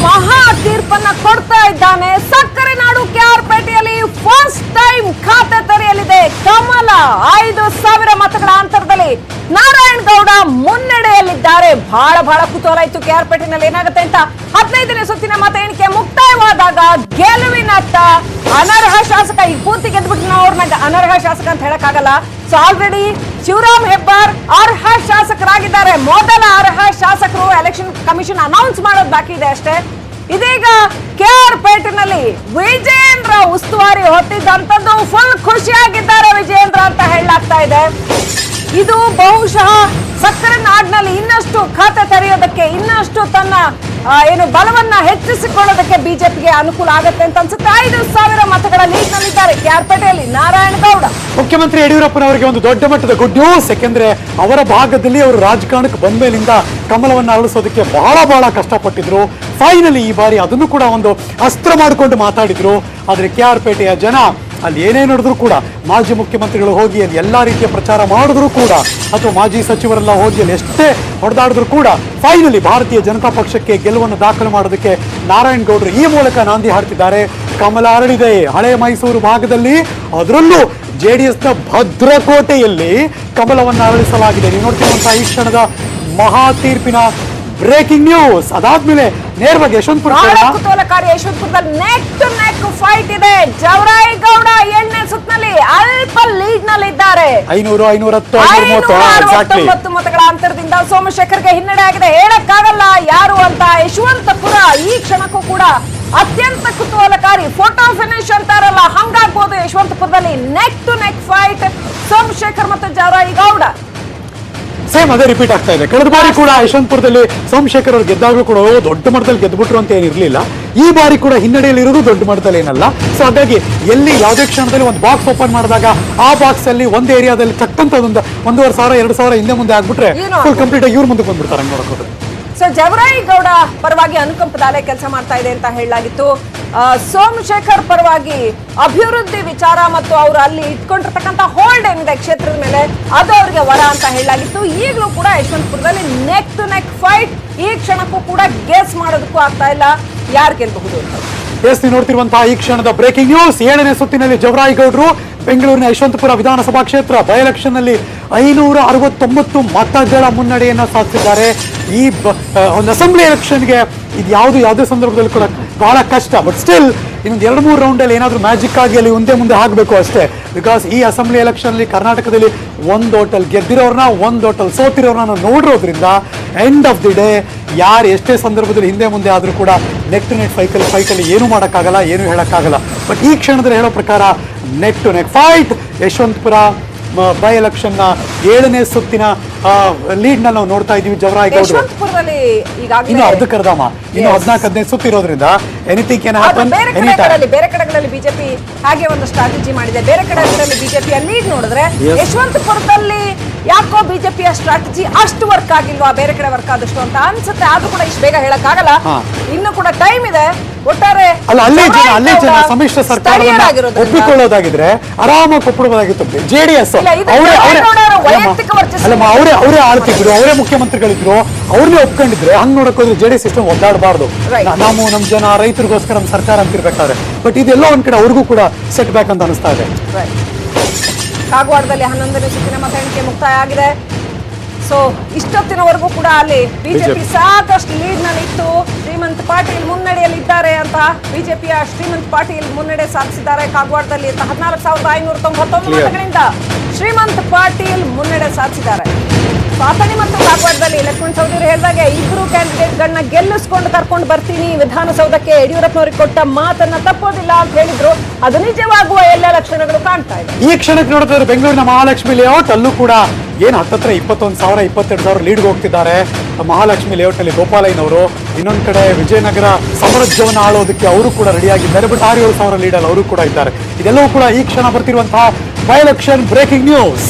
ಮಹಾ ತೀರ್ಪನ್ನ ಕೊಡ್ತಾ ಇದ್ದಾನೆ. ಸಕ್ಕರೆ ನಾಡು ಕೆಆರ್ಪೇಟೆಯಲ್ಲಿ ಫಸ್ಟ್ ಟೈಮ್ ಖಾತೆ ತೆರೆಯಲಿದೆ ಕಮಲ. 5,000 ಮತಗಳ ಅಂತರದಲ್ಲಿ ನಾರಾಯಣ್ ಗೌಡ ಮುನ್ನಡೆಯಲ್ಲಿದ್ದಾರೆ. ಬಹಳ ಕುತೂಹಲ ಇತ್ತು ಕೆಆರ್ಪೇಟೆನಲ್ಲಿ ಏನಾಗುತ್ತೆ ಅಂತ. 15ನೇ ಸುತ್ತಿನ ಮತ ಎಣಿಕೆ ಮುಕ್ತಾಯವಾದಾಗ ಗೆಲುವಿನತ್ತ ಅನರ್ಹ ಶಾಸಕ, ಈ ಪೂರ್ತಿ ಗೆದ್ಬಿಟ್ಟು ನಾವು ಅವ್ರನ್ನ ಅನರ್ಹ ಶಾಸಕ ಅಂತ ಹೇಳಕ್ಕಾಗಲ್ಲ. ಸೊ ಆಲ್ರೆಡಿ ಶಿವರಾಮ್ ಹೆಬ್ಬಾರ್ ಅರ್ಹ ಶಾಸಕರಾಗಿದ್ದಾರೆ. ಮೊದಲ ಅರ್ಹ ಶಾಸಕರು ಎಲೆಕ್ಷನ್ ಕಮಿಷನ್ ಅನೌನ್ಸ್ ಮಾಡೋದು ಬಾಕಿ ಇದೆ ಅಷ್ಟೇ. ಇದೀಗ ಕೆಆರ್ಪೇಟೆನಲ್ಲಿ ವಿಜೇಂದ್ರ ಉಸ್ತುವಾರಿ ಹೊತ್ತಿದ್ದಂಥದ್ದು. ಫುಲ್ ಖುಷಿಯಾಗಿದ್ದಾರೆ ವಿಜೇಂದ್ರ ಅಂತ ಹೇಳಲಾಗ್ತಾ ಇದೆ. ಇದು ಬಹುಶಃ ಸಕ್ಕರೆ ನಾಡಿನಲ್ಲಿ ಇನ್ನಷ್ಟು ಖಾತೆ ತೆರೆಯೋದಕ್ಕೆ, ಇನ್ನಷ್ಟು ತನ್ನ ಏನು ಬಲವನ್ನ ಹೆಚ್ಚಿಸಿಕೊಳ್ಳೋದಕ್ಕೆ ಬಿಜೆಪಿಗೆ ಅನುಕೂಲ ಆಗುತ್ತೆ ಅಂತ ಅನ್ಸುತ್ತೆ. 5,000 ಮತಗಳ ಲೀಡ್ ನಲ್ಲಿದ್ದಾರೆ ಕ್ಯಾರ್ಪೇಟೆಯಲ್ಲಿ ನಾರಾಯಣಗೌಡ. ಮುಖ್ಯಮಂತ್ರಿ ಯಡಿಯೂರಪ್ಪನವರಿಗೆ ಒಂದು ದೊಡ್ಡ ಮಟ್ಟದ ಗುಡ್ ನ್ಯೂಸ್. ಯಾಕೆಂದ್ರೆ ಅವರ ಭಾಗದಲ್ಲಿ ಅವರು ರಾಜಕಾರಣಕ್ಕೆ ಬಂದ ಮೇಲಿಂದ ಕಮಲವನ್ನು ಅರಳಿಸೋದಕ್ಕೆ ಬಹಳ ಕಷ್ಟಪಟ್ಟಿದ್ರು. ಫೈನಲಿ ಈ ಬಾರಿ ಅದನ್ನು ಕೂಡ ಒಂದು ಅಸ್ತ್ರ ಮಾಡಿಕೊಂಡು ಮಾತಾಡಿದ್ರು. ಆದ್ರೆ KR ಪೇಟೆಯ ಜನ ಅಲ್ಲಿ ಏನೇ ನಡೆದ್ರು ಕೂಡ, ಮಾಜಿ ಮುಖ್ಯಮಂತ್ರಿಗಳು ಹೋಗಿ ಅಲ್ಲಿ ಎಲ್ಲಾ ರೀತಿಯ ಪ್ರಚಾರ ಮಾಡಿದ್ರು ಕೂಡ, ಅಥವಾ ಮಾಜಿ ಸಚಿವರೆಲ್ಲ ಹೋಗಿ ಅಲ್ಲಿ ಎಷ್ಟೇ ಹೊಡೆದಾಡಿದ್ರು ಕೂಡ, ಫೈನಲಿ ಭಾರತೀಯ ಜನತಾ ಪಕ್ಷಕ್ಕೆ ಗೆಲುವನ್ನು ದಾಖಲು ಮಾಡೋದಕ್ಕೆ ನಾರಾಯಣಗೌಡರು ಈ ಮೂಲಕ ನಾಂದಿ ಹಾಡ್ತಿದ್ದಾರೆ. ಕಮಲ ಅರಳಿದೆ ಹಳೆ ಮೈಸೂರು ಭಾಗದಲ್ಲಿ, ಅದರಲ್ಲೂ JDS-ನ ಭದ್ರಕೋಟೆಯಲ್ಲಿ ಕಮಲವನ್ನು ಅರಳಿಸಲಾಗಿದೆ. ನೀವು ನೋಡ್ತಿರುವಂತಹ ಈ ಕ್ಷಣದ ಮಹಾ ತೀರ್ಪಿನ ಬ್ರೇಕಿಂಗ್ ನ್ಯೂಸ್. ಅದಾದ್ಮೇಲೆ ನೇರವಾಗಿ ಯಶವಂತಪುರ ಕುತೂಹಲಕಾರಿ ಯಶವಂತಪುರದಲ್ಲಿ ನೆಕ್ ಟು ನೆಕ್ ಫೈಟ್ ಇದೆ. ಜವರಾಯಿಗೌಡ 8ನೇ ಸುತ್ತಿನಲ್ಲಿ ಅಲ್ಪ ಲೀಡ್ ನಲ್ಲಿದ್ದಾರೆ. 560 ಮತಗಳ ಅಂತರದಿಂದ ಸೋಮಶೇಖರ್ಗೆ ಹಿನ್ನಡೆ ಆಗಿದೆ. ಹೇಳಕ್ಕಾಗಲ್ಲ ಯಾರು ಅಂತ. ಯಶವಂತಪುರ ಈ ಕ್ಷಣಕ್ಕೂ ಕೂಡ ಅತ್ಯಂತ ಕುತೂಹಲಕಾರಿ ಫೋಟೋ ಫಿನಿಶ್ ಅಂತಾರಲ್ಲ, ಹಂಗಾಗ್ಬೋದು. ಯಶವಂತಪುರದಲ್ಲಿ neck to neck fight Somashekar ಮತ್ತು ಜವರಾಯಿಗೌಡ. ಸೇಮ್ ಅದೇ ರಿಪೀಟ್ ಆಗ್ತಾ ಇದೆ. ಕಳೆದ ಬಾರಿ ಕೂಡ ಯಶವಂತಪುರದಲ್ಲಿ ಸೋಮಶೇಖರ್ ಅವರು ಗೆದ್ದಾಗಲೂ ಕೂಡ ದೊಡ್ಡ ಮಟ್ಟದಲ್ಲಿ ಗೆದ್ದುಬಿಟ್ರು ಅಂತ ಏನಿರ್ಲಿಲ್ಲ. ಈ ಬಾರಿ ಕೂಡ ಹಿನ್ನಡೆಯಲ್ಲಿ ಇರೋದು ದೊಡ್ಡ ಮಟ್ಟದಲ್ಲಿ ಏನಲ್ಲ. ಸೊ ಹಾಗಾಗಿ ಎಲ್ಲಿ ಯಾವುದೇ ಕ್ಷಣದಲ್ಲಿ ಒಂದು ಬಾಕ್ಸ್ ಓಪನ್ ಮಾಡಿದಾಗ ಆ ಬಾಕ್ಸ್ ಅಲ್ಲಿ ಒಂದು ಏರಿಯಾದಲ್ಲಿ ಚಕ್ಕಂತ ಒಂದು 1,500 2,000 ಹಿಂದೆ ಮುಂದೆ ಆಗ್ಬಿಟ್ರೆ ಫುಲ್ ಕಂಪ್ಲೀಟ್ ಆಗಿ ಇವ್ರು ಮುಂದಕ್ಕೆ ಬಂದ್ಬಿಡ್ತಾರೆ. ಹಂಗೆ ನೋಡಕ್ ಹೋದ್ರೆ ಸೊ ಜವರಾಯಿಗೌಡ ಪರವಾಗಿ ಅನುಕಂಪದ ಅಲೆ ಕೆಲಸ ಮಾಡ್ತಾ ಇದೆ ಅಂತ ಹೇಳಲಾಗಿತ್ತು. ಸೋಮಶೇಖರ್ ಪರವಾಗಿ ಅಭಿವೃದ್ಧಿ ವಿಚಾರ ಮತ್ತು ಅವರು ಅಲ್ಲಿ ಇಟ್ಕೊಂಡಿರ್ತಕ್ಕಂಥ ಹೋಲ್ಡ್ ಏನಿದೆ ಕ್ಷೇತ್ರದ ಮೇಲೆ ಅದು ಅವ್ರಿಗೆ ವರ ಅಂತ ಹೇಳಲಾಗಿತ್ತು. ಈಗಲೂ ಕೂಡ ಯಶವಂತಪುರದಲ್ಲಿ ನೆಕ್ ಟು ನೆಕ್ ಫೈಟ್. ಈ ಕ್ಷಣಕ್ಕೂ ಕೂಡ ಗೆಸ್ ಮಾಡೋದಕ್ಕೂ ಆಗ್ತಾ ಇಲ್ಲ ಯಾರು ಗೆಲ್ಲಬಹುದು ಅಂತ. ಎಸ್, ನೀವು ನೋಡ್ತಿರುವಂತಹ ಈ ಕ್ಷಣದ ಬ್ರೇಕಿಂಗ್ ನ್ಯೂಸ್. 7ನೇ ಸುತ್ತಿನಲ್ಲಿ ಜವರಾಯಿಗೌಡರು ಬೆಂಗಳೂರಿನ ಯಶವಂತಪುರ ವಿಧಾನಸಭಾ ಕ್ಷೇತ್ರ ಬೈ ಎಲೆಕ್ಷನ್ ನಲ್ಲಿ 569 ಮತಗಳ ಮುನ್ನಡೆಯನ್ನ ಸಾಧಿಸಿದ್ದಾರೆ. ಈ ಒಂದು ಅಸೆಂಬ್ಲಿ ಎಲೆಕ್ಷನ್ಗೆ ಇದು ಯಾವುದೇ ಸಂದರ್ಭದಲ್ಲಿ ಕೂಡ ಬಹಳ ಕಷ್ಟ. ಬಟ್ ಸ್ಟಿಲ್ ಇನ್ನೊಂದು 2-3 ರೌಂಡಲ್ಲಿ ಏನಾದರೂ ಮ್ಯಾಜಿಕ್ ಆಗಿ ಅಲ್ಲಿ ಮುಂದೆ ಆಗಬೇಕು ಅಷ್ಟೇ. ಬಿಕಾಸ್ ಈ ಅಸೆಂಬ್ಲಿ ಎಲೆಕ್ಷನ್ ಅಲ್ಲಿ ಕರ್ನಾಟಕದಲ್ಲಿ ಒಂದು ಹೋಟೆಲ್ ಗೆದ್ದಿರೋರ್ನ, ಒಂದು ಹೋಟೆಲ್ ಸೋತಿರೋರ್ನ ನಾವು ನೋಡಿರೋದ್ರಿಂದ ಎಂಡ್ ಆಫ್ ದಿ ಡೇ ಯಾರು ಎಷ್ಟೇ ಸಂದರ್ಭದಲ್ಲಿ ಹಿಂದೆ ಮುಂದೆ ಆದರೂ ಕೂಡ ನೆಕ್ ಟು ನೆಕ್ ಫೈಟಲ್ಲಿ ಏನೂ ಮಾಡೋಕ್ಕಾಗಲ್ಲ, ಏನೂ ಹೇಳೋಕ್ಕಾಗಲ್ಲ. ಬಟ್ ಈ ಕ್ಷಣದಲ್ಲಿ ಹೇಳೋ ಪ್ರಕಾರ neck to neck fight. Yeshwanthpur by election ನ 7ನೇ ಸುತ್ತಿನ ಲೀಡ್ ನ ನಾವು ನೋಡ್ತಾ ಇದೀವಿ. ಜವರಾಯಿಗೌಡರು ಇನ್ನು ಅರ್ಧಕ್ಕರ್ಧಮ್ಮ, ಇನ್ನು 14-15 ಸುತ್ತು ಇರೋದ್ರಿಂದ anything can happen any time. ಬೇರೆ ಕಡೆಗಳಲ್ಲಿ ಬಿಜೆಪಿ ಹಾಗೆ ಒಂದು ಸ್ಟ್ರಾಟಜಿ ಮಾಡಿದೆ. ಬೇರೆ ಕಡೆಗಳಲ್ಲಿ ಬಿಜೆಪಿಯ ಲೀಡ್ ನೋಡಿದ್ರೆ ಯಶವಂತಪುರದಲ್ಲಿ ಯಾಕೋ ಬಿಜೆಪಿಯ ಸ್ಟ್ರಾಟಜಿ ಅಷ್ಟು ವರ್ಕ್ ಆಗಿಲ್ವಾ, ಬೇರೆ ಕಡೆ ವರ್ಕ್ ಆದಷ್ಟು ಅಂತ ಅನ್ಸುತ್ತೆ. ಆದ್ರೂ ಕೂಡ ಇಷ್ಟು ಬೇಗ ಹೇಳಕ್ಕಾಗಲ್ಲ, ಇನ್ನು ಕೂಡ ಟೈಮ್ ಇದೆ. ಒಟ್ಟಾರೆ ಅಲ್ಲೇ ಜನ ಸಮ್ಮಿಶ್ರ ಸರ್ಕಾರವನ್ನ ಒಪ್ಪಿಕೊಳ್ಳೋದಾಗಿದ್ರೆ ಆರಾಮಾಗಿ ಒಪ್ಪಿಡಬಹುದಾಗಿತ್ತು. JDS ಅವರೇ ಆಳ್ತಿದ್ರು, ಅವರೇ ಮುಖ್ಯಮಂತ್ರಿಗಳಿದ್ರು, ಅವ್ರನ್ನೇ ಒಪ್ಕೊಂಡಿದ್ರೆ ಹಂಗ್ ನೋಡಕ್ ಹೋದ್ರೆ JDS ಸಿಸ್ಟಮ್ ಒದ್ದಾಡಬಾರ್ದು. ನಾವು ನಮ್ ಜನ ರೈತರಿಗೋಸ್ಕರ ನಮ್ ಸರ್ಕಾರ ಅಂತಿರ್ಬೇಕಾದ್ರೆ. ಬಟ್ ಇದೆಲ್ಲ ಒಂದ್ ಕಡೆ ಅವ್ರಿಗೂ ಕೂಡ ಸೆಟ್ ಬ್ಯಾಕ್ ಅಂತ ಅನಿಸ್ತಾ ಇದೆ. ಕಾಗವಾಡದಲ್ಲಿ 11ನೇ ಸುತ್ತಿನ ಮತ ಎಣಿಕೆ ಮುಕ್ತಾಯ ಆಗಿದೆ. ಸೊ ಇಷ್ಟೊತ್ತಿನವರೆಗೂ ಕೂಡ ಅಲ್ಲಿ ಬಿಜೆಪಿ ಸಾಕಷ್ಟು ಲೀಡ್ ನಲ್ಲಿ ಇತ್ತು. ಶ್ರೀಮಂತ್ ಪಾಟೀಲ್ ಮುನ್ನಡೆಯಲ್ಲಿದ್ದಾರೆ ಅಂತ ಬಿಜೆಪಿಯ ಶ್ರೀಮಂತ್ ಪಾಟೀಲ್ ಮುನ್ನಡೆ ಸಾಧಿಸಿದ್ದಾರೆ. ಕಾಗವಾಡದಲ್ಲಿ 14,599 ಮತಗಳಿಂದ ಶ್ರೀಮಂತ್ ಪಾಟೀಲ್ ಮುನ್ನಡೆ ಸಾಧಿಸಿದ್ದಾರೆ. ಪಾತಣಿ ಮತ್ತು ಕಾಗವಾಡದಲ್ಲಿ ಲಕ್ಷ್ಮಣ್ ಸವದಿ ಹೇಳಿದಾಗೆ ಇಬ್ಬರು ಕ್ಯಾಂಡಿಡೇಟ್ಗಳನ್ನ ಗೆಲ್ಲಿಸ್ಕೊಂಡು ಕರ್ಕೊಂಡು ಬರ್ತೀನಿ ವಿಧಾನಸೌಧಕ್ಕೆ, ಯಡಿಯೂರಪ್ಪನವರಿಗೆ ಕೊಟ್ಟ ಮಾತನ್ನ ತಪ್ಪೋದಿಲ್ಲ ಅಂತ ಹೇಳಿದ್ರು. ಅದು ನಿಜವಾಗುವ ಎಲ್ಲ ಲಕ್ಷಣಗಳು ಕಾಣ್ತಾ ಇದೆ. ಈ ಕ್ಷಣಕ್ಕೆ ನೋಡಿದ್ರೆ ಬೆಂಗಳೂರಿನ ಮಹಾಲಕ್ಷ್ಮಿ ಲೇಔಟ್ ಅಲ್ಲೂ ಕೂಡ ಏನು ಹತ್ತತ್ರ 21,000 22,000 ಲೀಡ್ಗೆ ಹೋಗ್ತಿದ್ದಾರೆ. ಮಹಾಲಕ್ಷ್ಮಿ ಲೇಔಟ್ ನಲ್ಲಿ ಗೋಪಾಲಯ್ಯನವರು, ಇನ್ನೊಂದು ಕಡೆ ವಿಜಯನಗರ ಸಾಮ್ರಾಜ್ಯವನ್ನು ಆಳೋದಕ್ಕೆ ಅವರು ಕೂಡ ರೆಡಿಯಾಗಿದ್ದಾರೆ. ಬಟ್ 6,000 ಲೀಡಲ್ಲಿ ಅವರು ಕೂಡ ಇದ್ದಾರೆ. ಇದೆಲ್ಲವೂ ಕೂಡ ಈ ಕ್ಷಣ ಬರ್ತಿರುವಂತಹ ಬೈ ಎಲೆಕ್ಷನ್ ಬ್ರೇಕಿಂಗ್ ನ್ಯೂಸ್.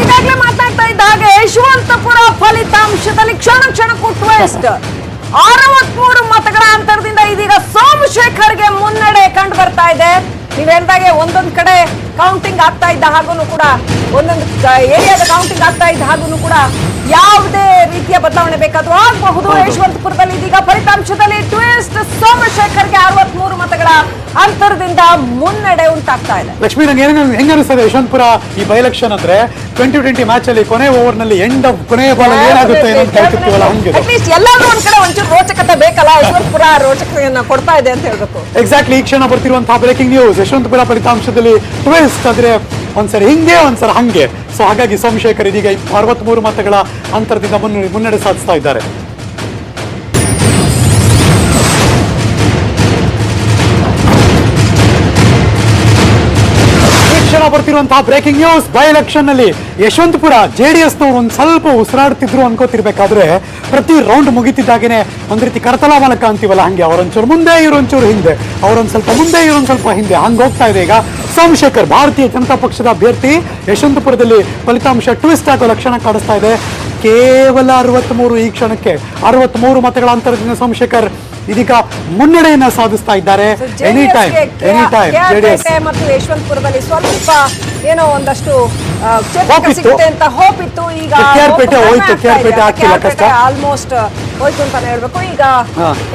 ಈಗಾಗಲೇ ಮಾತಾಡ್ತಾ ಇದ್ದಾಗ ಯಶವಂತಪುರ ಫಲಿತಾಂಶದಲ್ಲಿ ಕ್ಷಣಕ್ಕೂ ಟ್ವಿಸ್ಟ್. 63 ಮತಗಳ ಅಂತರದಿಂದ ಇದೀಗ ಸೋಮಶೇಖರ್ಗೆ ಮುನ್ನಡೆ ಕಂಡು ಬರ್ತಾ ಇದೆ. ನೀವ್ ಹೇಳಿದಾಗೆ ಒಂದೊಂದು ಕಡೆ ಕೌಂಟಿಂಗ್ ಆಗ್ತಾ ಇದ್ದ ಹಾಗೂ ಕೂಡ ಒಂದೊಂದು ಏರಿಯಾದ ಕೌಂಟಿಂಗ್ ಆಗ್ತಾ ಇದ್ದ ಹಾಗೂ ಕೂಡ ಯಾವುದೇ ರೀತಿಯ ಬದಲಾವಣೆ ಬೇಕಾದ್ರೂ ಆಗಬಹುದು. ಯಶವಂತಪುರದಲ್ಲಿ ಇದೀಗ ಫಲಿತಾಂಶದಲ್ಲಿ ಟ್ವಿಸ್ಟ್. ಸೋಮಶೇಖರ್ಗೆ 63 ಮತಗಳ ಅಂತರದಿಂದ ಮುನ್ನಡೆ ಉಂಟಾಗ್ತಾ ಇದೆ. ಲಕ್ಷ್ಮೀ, ನಂಗೆ ಹೆಂಗ ಅನಿಸ್ತದೆ ಯಶವಂತಪುರ ಈ ಬೈ ಎಲೆಕ್ಷನ್ ಅಂದ್ರೆ 2020 ಮ್ಯಾಚ್ ಅಲ್ಲಿ ಕೊನೆ ಓವರ್ ನಲ್ಲಿ ಕೊನೆಯ ಬಾಲ್ ಏನಾಗುತ್ತೆ ಅಟ್ಲೀಸ್ಟ್ ಎಲ್ಲಾದ್ರೂ ಒಂದ್ ಕಡೆ ಒಂಚೂರು ರೋಚಕತೆ ಬೇಕಲ್ಲ. ಯಶವಂತಪುರ ರೋಚಕತೆಯನ್ನ ಕೊಡ್ತಾ ಇದೆ ಅಂತ ಹೇಳ್ಬೇಕು. ಎಕ್ಸಾಕ್ಟ್ಲಿ ಈ ಕ್ಷಣ ಬರ್ತಿರುವಂತಹ ಬ್ರೇಕಿಂಗ್ ನ್ಯೂಸ್. ಯಶವಂತಪುರ ಫಲಿತಾಂಶದಲ್ಲಿ ಟ್ವಿಸ್ಟ್ ಅಂದ್ರೆ ಒಂದ್ಸರಿ ಹಿಂಗೆ ಒಂದ್ಸರಿ ಹಂಗೆ. ಸೊ ಹಾಗಾಗಿ ಸೋಮಶೇಖರ್ ಇದೀಗ 63 ಮತಗಳ ಅಂತರದಿಂದ ಮುನ್ನಡೆ ಸಾಧಿಸ್ತಾ ಇದ್ದಾರೆ. ಕ್ಷಣ ಬರ್ತಿರುವಂತಹ ಬ್ರೇಕಿಂಗ್ ನ್ಯೂಸ್. ಬೈ ಎಲೆಕ್ಷನ್ ನಲ್ಲಿ ಯಶವಂತಪುರ JDS ನವರು ಒಂದ್ ಸ್ವಲ್ಪ ಉಸಿರಾಡ್ತಿದ್ರು ಅನ್ಕೋತಿರ್ಬೇಕಾದ್ರೆ ಪ್ರತಿ ರೌಂಡ್ ಮುಗಿತಿದ್ದಾಗೇನೆ ಒಂದ್ ರೀತಿ ಕರ್ತಲ ಮಲಕ ಅಂತೀವಲ್ಲ, ಹಂಗೆ ಅವರೊಂಚೂರು ಮುಂದೆ ಇವರೊಂಚೂರು ಹಿಂದೆ, ಅವರೊಂದ್ ಸ್ವಲ್ಪ ಮುಂದೆ ಇವರೊಂದ್ ಸ್ವಲ್ಪ ಹಿಂದೆ, ಹಂಗ ಹೋಗ್ತಾ ಇದೆ. ಈಗ ಸೋಮಶೇಖರ್ ಭಾರತೀಯ ಜನತಾ ಪಕ್ಷದ ಅಭ್ಯರ್ಥಿ ಯಶವಂತಪುರದಲ್ಲಿ ಫಲಿತಾಂಶ ಟ್ವಿಸ್ಟ್ ಆಗೋ ಲಕ್ಷಣ ಕಾಣಿಸ್ತಾ ಇದೆ. ಕೇವಲ 63 ಈ ಕ್ಷಣಕ್ಕೆ 63 ಮತಗಳ ಅಂತರದಿಂದ ಸೋಮಶೇಖರ್ ಇದೀಗ ಮುನ್ನಡೆಯನ್ನ ಸಾಧಿಸ್ತಾ ಇದ್ದಾರೆ. ಎನಿ ಟೈಮ್ JDS ಮತ್ತು ಯಶವಂತಪುರದಲ್ಲಿ ಸ್ವಲ್ಪ ಏನೋ ಒಂದಷ್ಟು ಕ್ಷೇತ್ರ ಸಿಗುತ್ತೆ ಅಂತ ಹೋಪ್ ಇತ್ತು. ಈಗ ಆಲ್ಮೋಸ್ಟ್ ಹೋಯ್ತು ಅಂತಾನೆ ಹೇಳ್ಬೇಕು. ಈಗ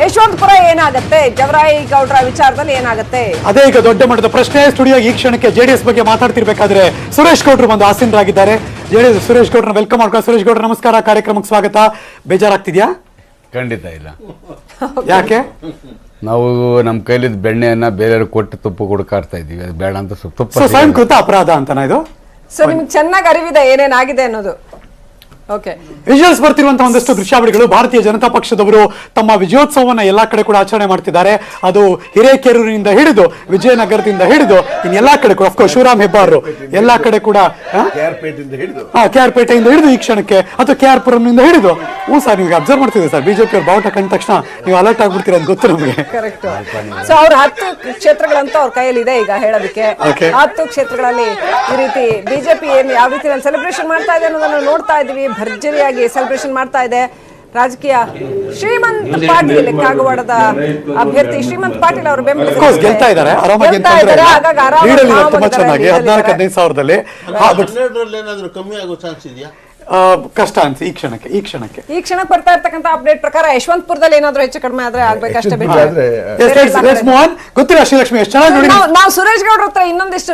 ಯಶವಂತಪುರ ಏನಾಗುತ್ತೆ, ಜವರಾಯಿ ಗೌಡ್ರ ವಿಚಾರದಲ್ಲಿ ಏನಾಗುತ್ತೆ, ಅದೇ ಈಗ ದೊಡ್ಡ ಮಟ್ಟದ ಪ್ರಶ್ನೆ. ಸ್ಟುಡಿಯೋ ಈ ಕ್ಷಣಕ್ಕೆ JDS ಬಗ್ಗೆ ಮಾತಾಡ್ತಿರ್ಬೇಕಾದ್ರೆ ಸುರೇಶ್ ಗೌಡ್ರು ಬಂದು ಆಸೀನರಾಗಿದ್ದಾರೆ. JDS ಸುರೇಶ್ ಗೌಡ್ರನ್ನ ವೆಲ್ಕಮ್ ಮಾಡ್ಕೊಂಡು. ಸುರೇಶ್ ಗೌಡ್ರ ನಮಸ್ಕಾರ, ಕಾರ್ಯಕ್ರಮಕ್ಕೆ ಸ್ವಾಗತ. ಬೇಜಾರಾಗ್ತಿದ್ಯಾ? ಖಂಡಿತ ಇಲ್ಲ. ಯಾಕೆ? ನಾವು ನಮ್ಮ ಕೈಲಿದ್ದ ಬೆಣ್ಣೆಯನ್ನ ಬೇರೆಯವ್ರಿಗೆ ಕೊಟ್ಟು ತುಪ್ಪ ಕೊಡ್ಕಾಡ್ತಾ ಇದೀವಿ, ಅದು ಬೇಡ ಅಂತ ತುಪ್ಪ ಸ್ವಯಂಕೃತ ಅಪರಾಧ ಅಂತನಾ ಇದು? ಸೊ ನಿಮ್ಗೆ ಚೆನ್ನಾಗಿ ಅರಿವಿದೆ ಏನೇನಾಗಿದೆ ಅನ್ನೋದು. ಓಕೆ, ವಿಜುವಲ್ಸ್ ಬರ್ತಿರುವಂತಹ ಒಂದಷ್ಟು ದೃಶ್ಯಾವಳಿಗಳು. ಭಾರತೀಯ ಜನತಾ ಪಕ್ಷದವರು ತಮ್ಮ ವಿಜಯೋತ್ಸವವನ್ನ ಎಲ್ಲಾ ಕಡೆ ಕೂಡ ಆಚರಣೆ ಮಾಡ್ತಿದ್ದಾರೆ. ಅದು ಹಿರೇಕೆರೂರಿನಿಂದ ಹಿಡಿದು ವಿಜಯನಗರದಿಂದ ಹಿಡಿದು ಇನ್ನೆಲ್ಲಾ ಕಡೆ ಕೂಡ, ಅಫ್ಕೋರ್ಸ್ ಶಿವರಾಮ್ ಹೆಬ್ಬಾರ್ ಎಲ್ಲಾ ಕಡೆ ಕೂಡ, KR ಪೇಟೆಯಿಂದ ಹಿಡಿದು ಈ ಕ್ಷಣಕ್ಕೆ, ಅಥವಾ KR ಪುರಂನಿಂದ ಹಿಡಿದು. ಸರ್ ನಿಮ್ಗೆ ಅಬ್ಸರ್ವ್ ಮಾಡ್ತಿದ್ದೆ ಸರ್, ಬಿಜೆಪಿ ಅವ್ರ ಬಾವುಟ ಕಂಡ ತಕ್ಷಣ ನೀವು ಅಲರ್ಟ್ ಆಗ್ಬಿಡ್ತೀರ ಅಂತ ಗೊತ್ತು ನಮಗೆ. ಕರೆಕ್ಟ್. ಸೊ ಅವ್ರ 10 ಕ್ಷೇತ್ರಗಳಂತೂ ಅವ್ರ ಕೈಯಲ್ಲಿ ಇದೆ ಈಗ ಹೇಳೋದಕ್ಕೆ. 10 ಕ್ಷೇತ್ರಗಳಲ್ಲಿ ಈ ರೀತಿ ಬಿಜೆಪಿ ಏನು ಯಾವ ರೀತಿ ಸೆಲೆಬ್ರೇಷನ್ ಮಾಡ್ತಾ ಇದೆ ಅನ್ನೋದನ್ನ ನೋಡ್ತಾ ಇದೀವಿ. ಭರ್ಜರಿಯಾಗಿ ಸೆಲೆಬ್ರೇಷನ್ ಮಾಡ್ತಾ ಇದೆ. ರಾಜಕೀಯ ಶ್ರೀಮಂತ್ ಪಾಟೀಲ್, ಕಾಗವಾಡದ ಅಭ್ಯರ್ಥಿ ಶ್ರೀಮಂತ್ ಪಾಟೀಲ್ ಅವರು ಗೆಲ್ತಾ ಇದ್ದಾರೆ ಆರಾಮಾಗಿ. ತುಂಬಾ ಚೆನ್ನಾಗಿ 14-15 ಸಾವಿರದಲ್ಲಿ ಏನಾದ್ರೂ ಕಮ್ಮಿ ಆಗೋ ಚಾನ್ಸ್ ಇದೆಯಾ? ಕಷ್ಟ ಅಂತ ಈ ಕ್ಷಣಕ್ಕೆ ಬರ್ತಾ ಇರ್ತಕ್ಕಂಥ ಅಪ್ಡೇಟ್ ಪ್ರಕಾರ ಯಶವಂತಪುರದಲ್ಲಿ ಏನಾದ್ರೂ ಹೆಚ್ಚು ಕಡಿಮೆ ಆದ್ರೆ ಆಗ್ಬೇಕಷ್ಟೇ. ಗೊತ್ತಿಲ್ಲ ಶ್ರೀಲಕ್ಷ್ಮಿ ಎಷ್ಟು ಚೆನ್ನಾಗಿ ನಾವು ಸುರೇಶ್ ಗೌಡ್ರ ಹತ್ರ ಇನ್ನೊಂದಿಷ್ಟು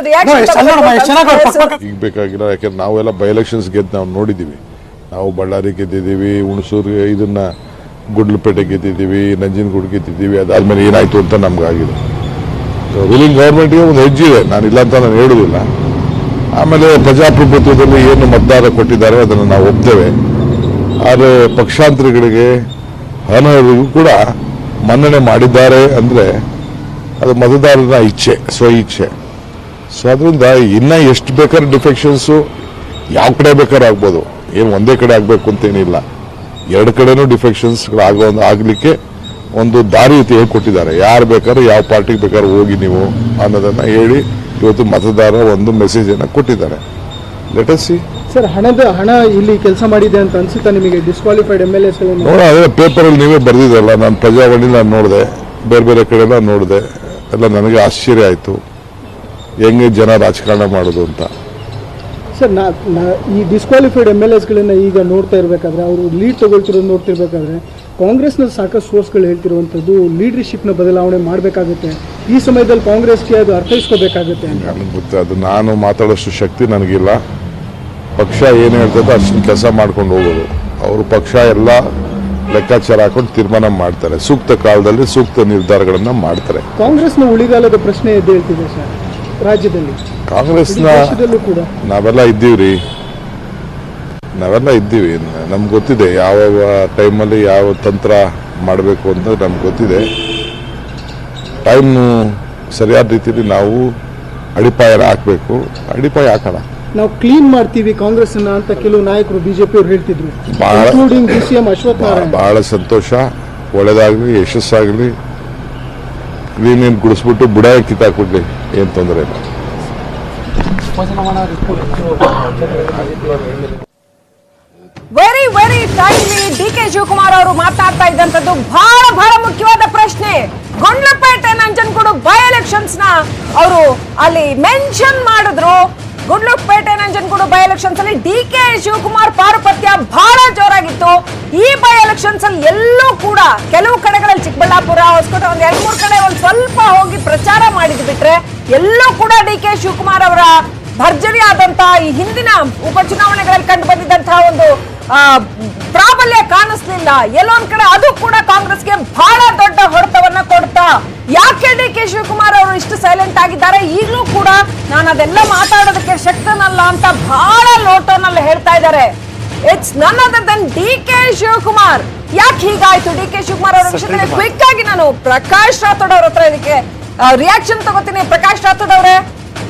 ಈಗ ಬೇಕಾಗಿಲ್ಲ, ಯಾಕಂದ್ರೆ ನಾವೆಲ್ಲ ಬೈ ಎಲೆಕ್ಷನ್ಸ್ ಗೆದ್ದು ನಾವು ನೋಡಿದೀವಿ. ನಾವು ಬಳ್ಳಾರಿ ಗೆದ್ದಿದ್ದೀವಿ, ಹುಣಸೂರು ಇದನ್ನ ಗುಡ್ಲಪೇಟೆ ಗೆದ್ದಿದ್ದೀವಿ, ನಂಜನಗೂಡು ಗೆದ್ದಿದ್ದೀವಿ. ಅದಾದ್ಮೇಲೆ ಏನಾಯ್ತು ಅಂತ ನಮ್ಗಾಗಿದೆ. ರೂಲಿಂಗ್ ಗೌರ್ಮೆಂಟ್ಗೆ ಒಂದು ಹೆಜ್ಜಿದೆ, ನಾನು ಇಲ್ಲ ಅಂತ ನಾನು ಹೇಳುದಿಲ್ಲ. ಆಮೇಲೆ ಪ್ರಜಾಪ್ರಭುತ್ವದಲ್ಲಿ ಏನು ಮತದಾರ ಕೊಟ್ಟಿದ್ದಾರೆ ಅದನ್ನು ನಾವು ಒಪ್ತೇವೆ. ಆದರೆ ಪಕ್ಷಾಂತರಿಗಳಿಗೆ ಅನರ್ಹರಿಗೂ ಕೂಡ ಮನ್ನಣೆ ಮಾಡಿದ್ದಾರೆ ಅಂದರೆ ಅದು ಮತದಾರನ ಇಚ್ಛೆ, ಸ್ವ ಇಚ್ಛೆ. ಸೊ ಅದರಿಂದ ಇನ್ನ ಎಷ್ಟು ಬೇಕಾದ್ರೆ ಡಿಫೆಕ್ಷನ್ಸು ಯಾವ ಕಡೆ ಬೇಕಾದ್ರೂ ಆಗ್ಬೋದು, ಏನು ಒಂದೇ ಕಡೆ ಆಗಬೇಕು ಅಂತೇನಿಲ್ಲ. ಎರಡು ಕಡೆನೂ ಡಿಫೆಕ್ಷನ್ಸ್ಗಳು ಆಗಲಿಕ್ಕೆ ಒಂದು ದಾರಿ ಹೇಳ್ಕೊಟ್ಟಿದ್ದಾರೆ. ಯಾರು ಬೇಕಾದ್ರೂ ಯಾವ ಪಾರ್ಟಿಗೆ ಬೇಕಾದ್ರೂ ಹೋಗಿ ನೀವು ಅನ್ನೋದನ್ನ ಹೇಳಿ ಇವತ್ತು ಮತದಾರ ಒಂದು ಮೆಸೇಜ್ ಅನ್ನ ಕೊಟ್ಟಿದ್ದಾರೆ. Let us see. ಸರ್, ಹಣ ಇಲ್ಲಿ ಕೆಲಸ ಮಾಡಿದೆ ಅಂತ ಅನ್ಸುತ್ತಾ ನಿಮಗೆ? ಡಿಸ್ಕ್ವಾಲಿಫೈಡ್ MLAs ನೋಡ, ಅದೇ ಪೇಪರಲ್ಲಿ ನೀವೇ ಬರ್ದಿದ್ರಲ್ಲ, ನಾನು ಪ್ರಜಾವಾಣಿ ನಾನು ನೋಡಿದೆ, ಬೇರೆ ಬೇರೆ ಕಡೆ ಎಲ್ಲ ನೋಡಿದೆ. ಎಲ್ಲ ನನಗೆ ಆಶ್ಚರ್ಯ ಆಯಿತು ಹೆಂಗೆ ಜನ ರಾಜಕಾರಣ ಮಾಡೋದು ಅಂತ. ಸರ್, ಈ ಡಿಸ್ಕ್ವಾಲಿಫೈಡ್ MLAsಗಳನ್ನ ಈಗ ನೋಡ್ತಾ ಇರಬೇಕಾದ್ರೆ, ಅವರು ಲೀಡ್ ತಗೊಳ್ತಿರೋದು ನೋಡ್ತಿರ್ಬೇಕಾದ್ರೆ, ಕಾಂಗ್ರೆಸ್ನಲ್ಲಿ ಸಾಕಷ್ಟು ಸೋರ್ಸ್ಗಳು ಹೇಳ್ತಿರುವಂಥದ್ದು ಲೀಡರ್ಶಿಪ್ನ ಬದಲಾವಣೆ ಮಾಡಬೇಕಾಗುತ್ತೆ, ಈ ಸಮಯದಲ್ಲಿ ಕಾಂಗ್ರೆಸ್ಗೆ ಅದು ಅರ್ಥೈಸ್ಕೋಬೇಕಾಗುತ್ತೆ ಅಂತ. ನನಗೆ ಗೊತ್ತು, ಅದು ನಾನು ಮಾತಾಡೋಷ್ಟು ಶಕ್ತಿ ನನಗಿಲ್ಲ. ಪಕ್ಷ ಏನು ಹೇಳ್ತದೋ ಅಷ್ಟನ್ನು ಕೆಲಸ ಮಾಡ್ಕೊಂಡು ಹೋಗೋದು. ಅವರು ಪಕ್ಷ ಎಲ್ಲ ಲೆಕ್ಕಾಚಾರ ಹಾಕೊಂಡು ತೀರ್ಮಾನ ಮಾಡ್ತಾರೆ, ಸೂಕ್ತ ಕಾಲದಲ್ಲಿ ಸೂಕ್ತ ನಿರ್ಧಾರಗಳನ್ನ ಮಾಡ್ತಾರೆ. ಕಾಂಗ್ರೆಸ್ನ ಉಳಿಗಾಲದ ಪ್ರಶ್ನೆ ಎದ್ದು ಹೇಳ್ತಿದೆ ಸರ್ ರಾಜ್ಯದಲ್ಲಿ. ಕಾಂಗ್ರೆಸ್ನ ನಾವೆಲ್ಲ ಇದ್ದೀವ್ರಿ, ನಮ್ಗೆ ಗೊತ್ತಿದೆ ಯಾವ ಟೈಮಲ್ಲಿ ಯಾವ ತಂತ್ರ ಮಾಡಬೇಕು ಅಂತ ನಮ್ಗೆ ಗೊತ್ತಿದೆ. ಟೈಮ್ ಸರಿಯಾದ ರೀತಿಯಲ್ಲಿ ನಾವು ಅಡಿಪಾಯ ಹಾಕಬೇಕು, ಅಡಿಪಾಯ ಹಾಕೋಣ. ನಾವು ಕ್ಲೀನ್ ಮಾಡ್ತೀವಿ ಕಾಂಗ್ರೆಸ್ ಅಂತ ಕೆಲವು ನಾಯಕರು ಬಿಜೆಪಿ ಅವರು ಹೇಳ್ತಿದ್ರು. ಬಹಳ ಸಂತೋಷ, ಒಳ್ಳೇದಾಗ್ಲಿ, ಯಶಸ್ಸಾಗ್ಲಿ. ಕ್ಲೀನ್ ಏನ್ ಗುಡಿಸ್ಬಿಟ್ಟು ಬುಡ ಕಿತ್ತಾಕ್ಬಿಡ್ಲಿ, ಏನ್ ತೊಂದರೆ ಇಲ್ಲ. Very very timely DK Shivakumar ಅವರು ಮಾತಾಡ್ತಾ ಇದ್ದಂಥದ್ದು ಬಹಳ ಮುಖ್ಯವಾದ ಪ್ರಶ್ನೆ. ಗುಂಡ್ಲುಪೇಟೆ ನಂಜನಗೂಡು ಬೈ ಎಲೆಕ್ಷನ್ಸ್ ನ ಅವರು ಅಲ್ಲಿ ಮೆನ್ಷನ್ ಮಾಡಿದ್ರು. ಗುಂಡ್ಲುಪೇಟೆ ನಂಜನಗೂಡು ಬೈ ಎಲೆಕ್ಷನ್ಸ್ ಅಲ್ಲಿ DK ಶಿವಕುಮಾರ್ ಪಾರುಪತ್ಯ ಬಹಳ ಜೋರಾಗಿತ್ತು. ಈ ಬೈ ಎಲೆಕ್ಷನ್ಸ್ ಅಲ್ಲಿ ಎಲ್ಲೂ ಕೂಡ ಕೆಲವು ಕಡೆಗಳಲ್ಲಿ ಚಿಕ್ಕಬಳ್ಳಾಪುರ, ಹೊಸಕೋಟೆ ಒಂದ್ 2-3 ಕಡೆ ಒಂದ್ ಸ್ವಲ್ಪ ಹೋಗಿ ಪ್ರಚಾರ ಮಾಡಿದ್ ಬಿಟ್ರೆ ಎಲ್ಲೂ ಕೂಡ DK ಶಿವಕುಮಾರ್ ಅವರ ಭರ್ಜರಿ ಆದಂತಹ ಈ ಹಿಂದಿನ ಉಪಚುನಾವಣೆಗಳಲ್ಲಿ ಕಂಡು ಬಂದಿದ್ದಂತಹ ಒಂದು ಪ್ರಾಬಲ್ಯ ಕಾಣಿಸ್ಲಿಲ್ಲ. ಎಲ್ಲೊಂದ್ ಕಡೆ ಅದು ಕೂಡ ಕಾಂಗ್ರೆಸ್ಗೆ ಬಹಳ ದೊಡ್ಡ ಹೊಡೆತವನ್ನ ಕೊಡ್ತಾ. ಯಾಕೆ DK ಶಿವಕುಮಾರ್ ಅವರು ಇಷ್ಟು ಸೈಲೆಂಟ್ ಆಗಿದ್ದಾರೆ? ಈಗಲೂ ಕೂಡ ನಾನು ಅದೆಲ್ಲ ಮಾತಾಡೋದಕ್ಕೆ ಶಕ್ತನಲ್ಲ ಅಂತ ಬಹಳ ಲೋಟೋನಲ್ಲಿ ಹೇಳ್ತಾ ಇದ್ದಾರೆ. ಇಟ್ಸ್ ನನ್ ಅದರ್ ದನ್ DK ಶಿವಕುಮಾರ್. ಯಾಕೆ ಹೀಗಾಯ್ತು DK ಶಿವಕುಮಾರ್ ಅವರ ವಿಷಯದಲ್ಲಿ ಕ್ವಿಕ್ ಆಗಿ ನಾನು ಪ್ರಕಾಶ್ ರಾಥೋಡ್ ಅವ್ರ ಹತ್ರ ಇದಕ್ಕೆ ರಿಯಾಕ್ಷನ್ ತಗೋತೀನಿ. ಪ್ರಕಾಶ್ ರಾಥೋಡ್ ಅವರೇ,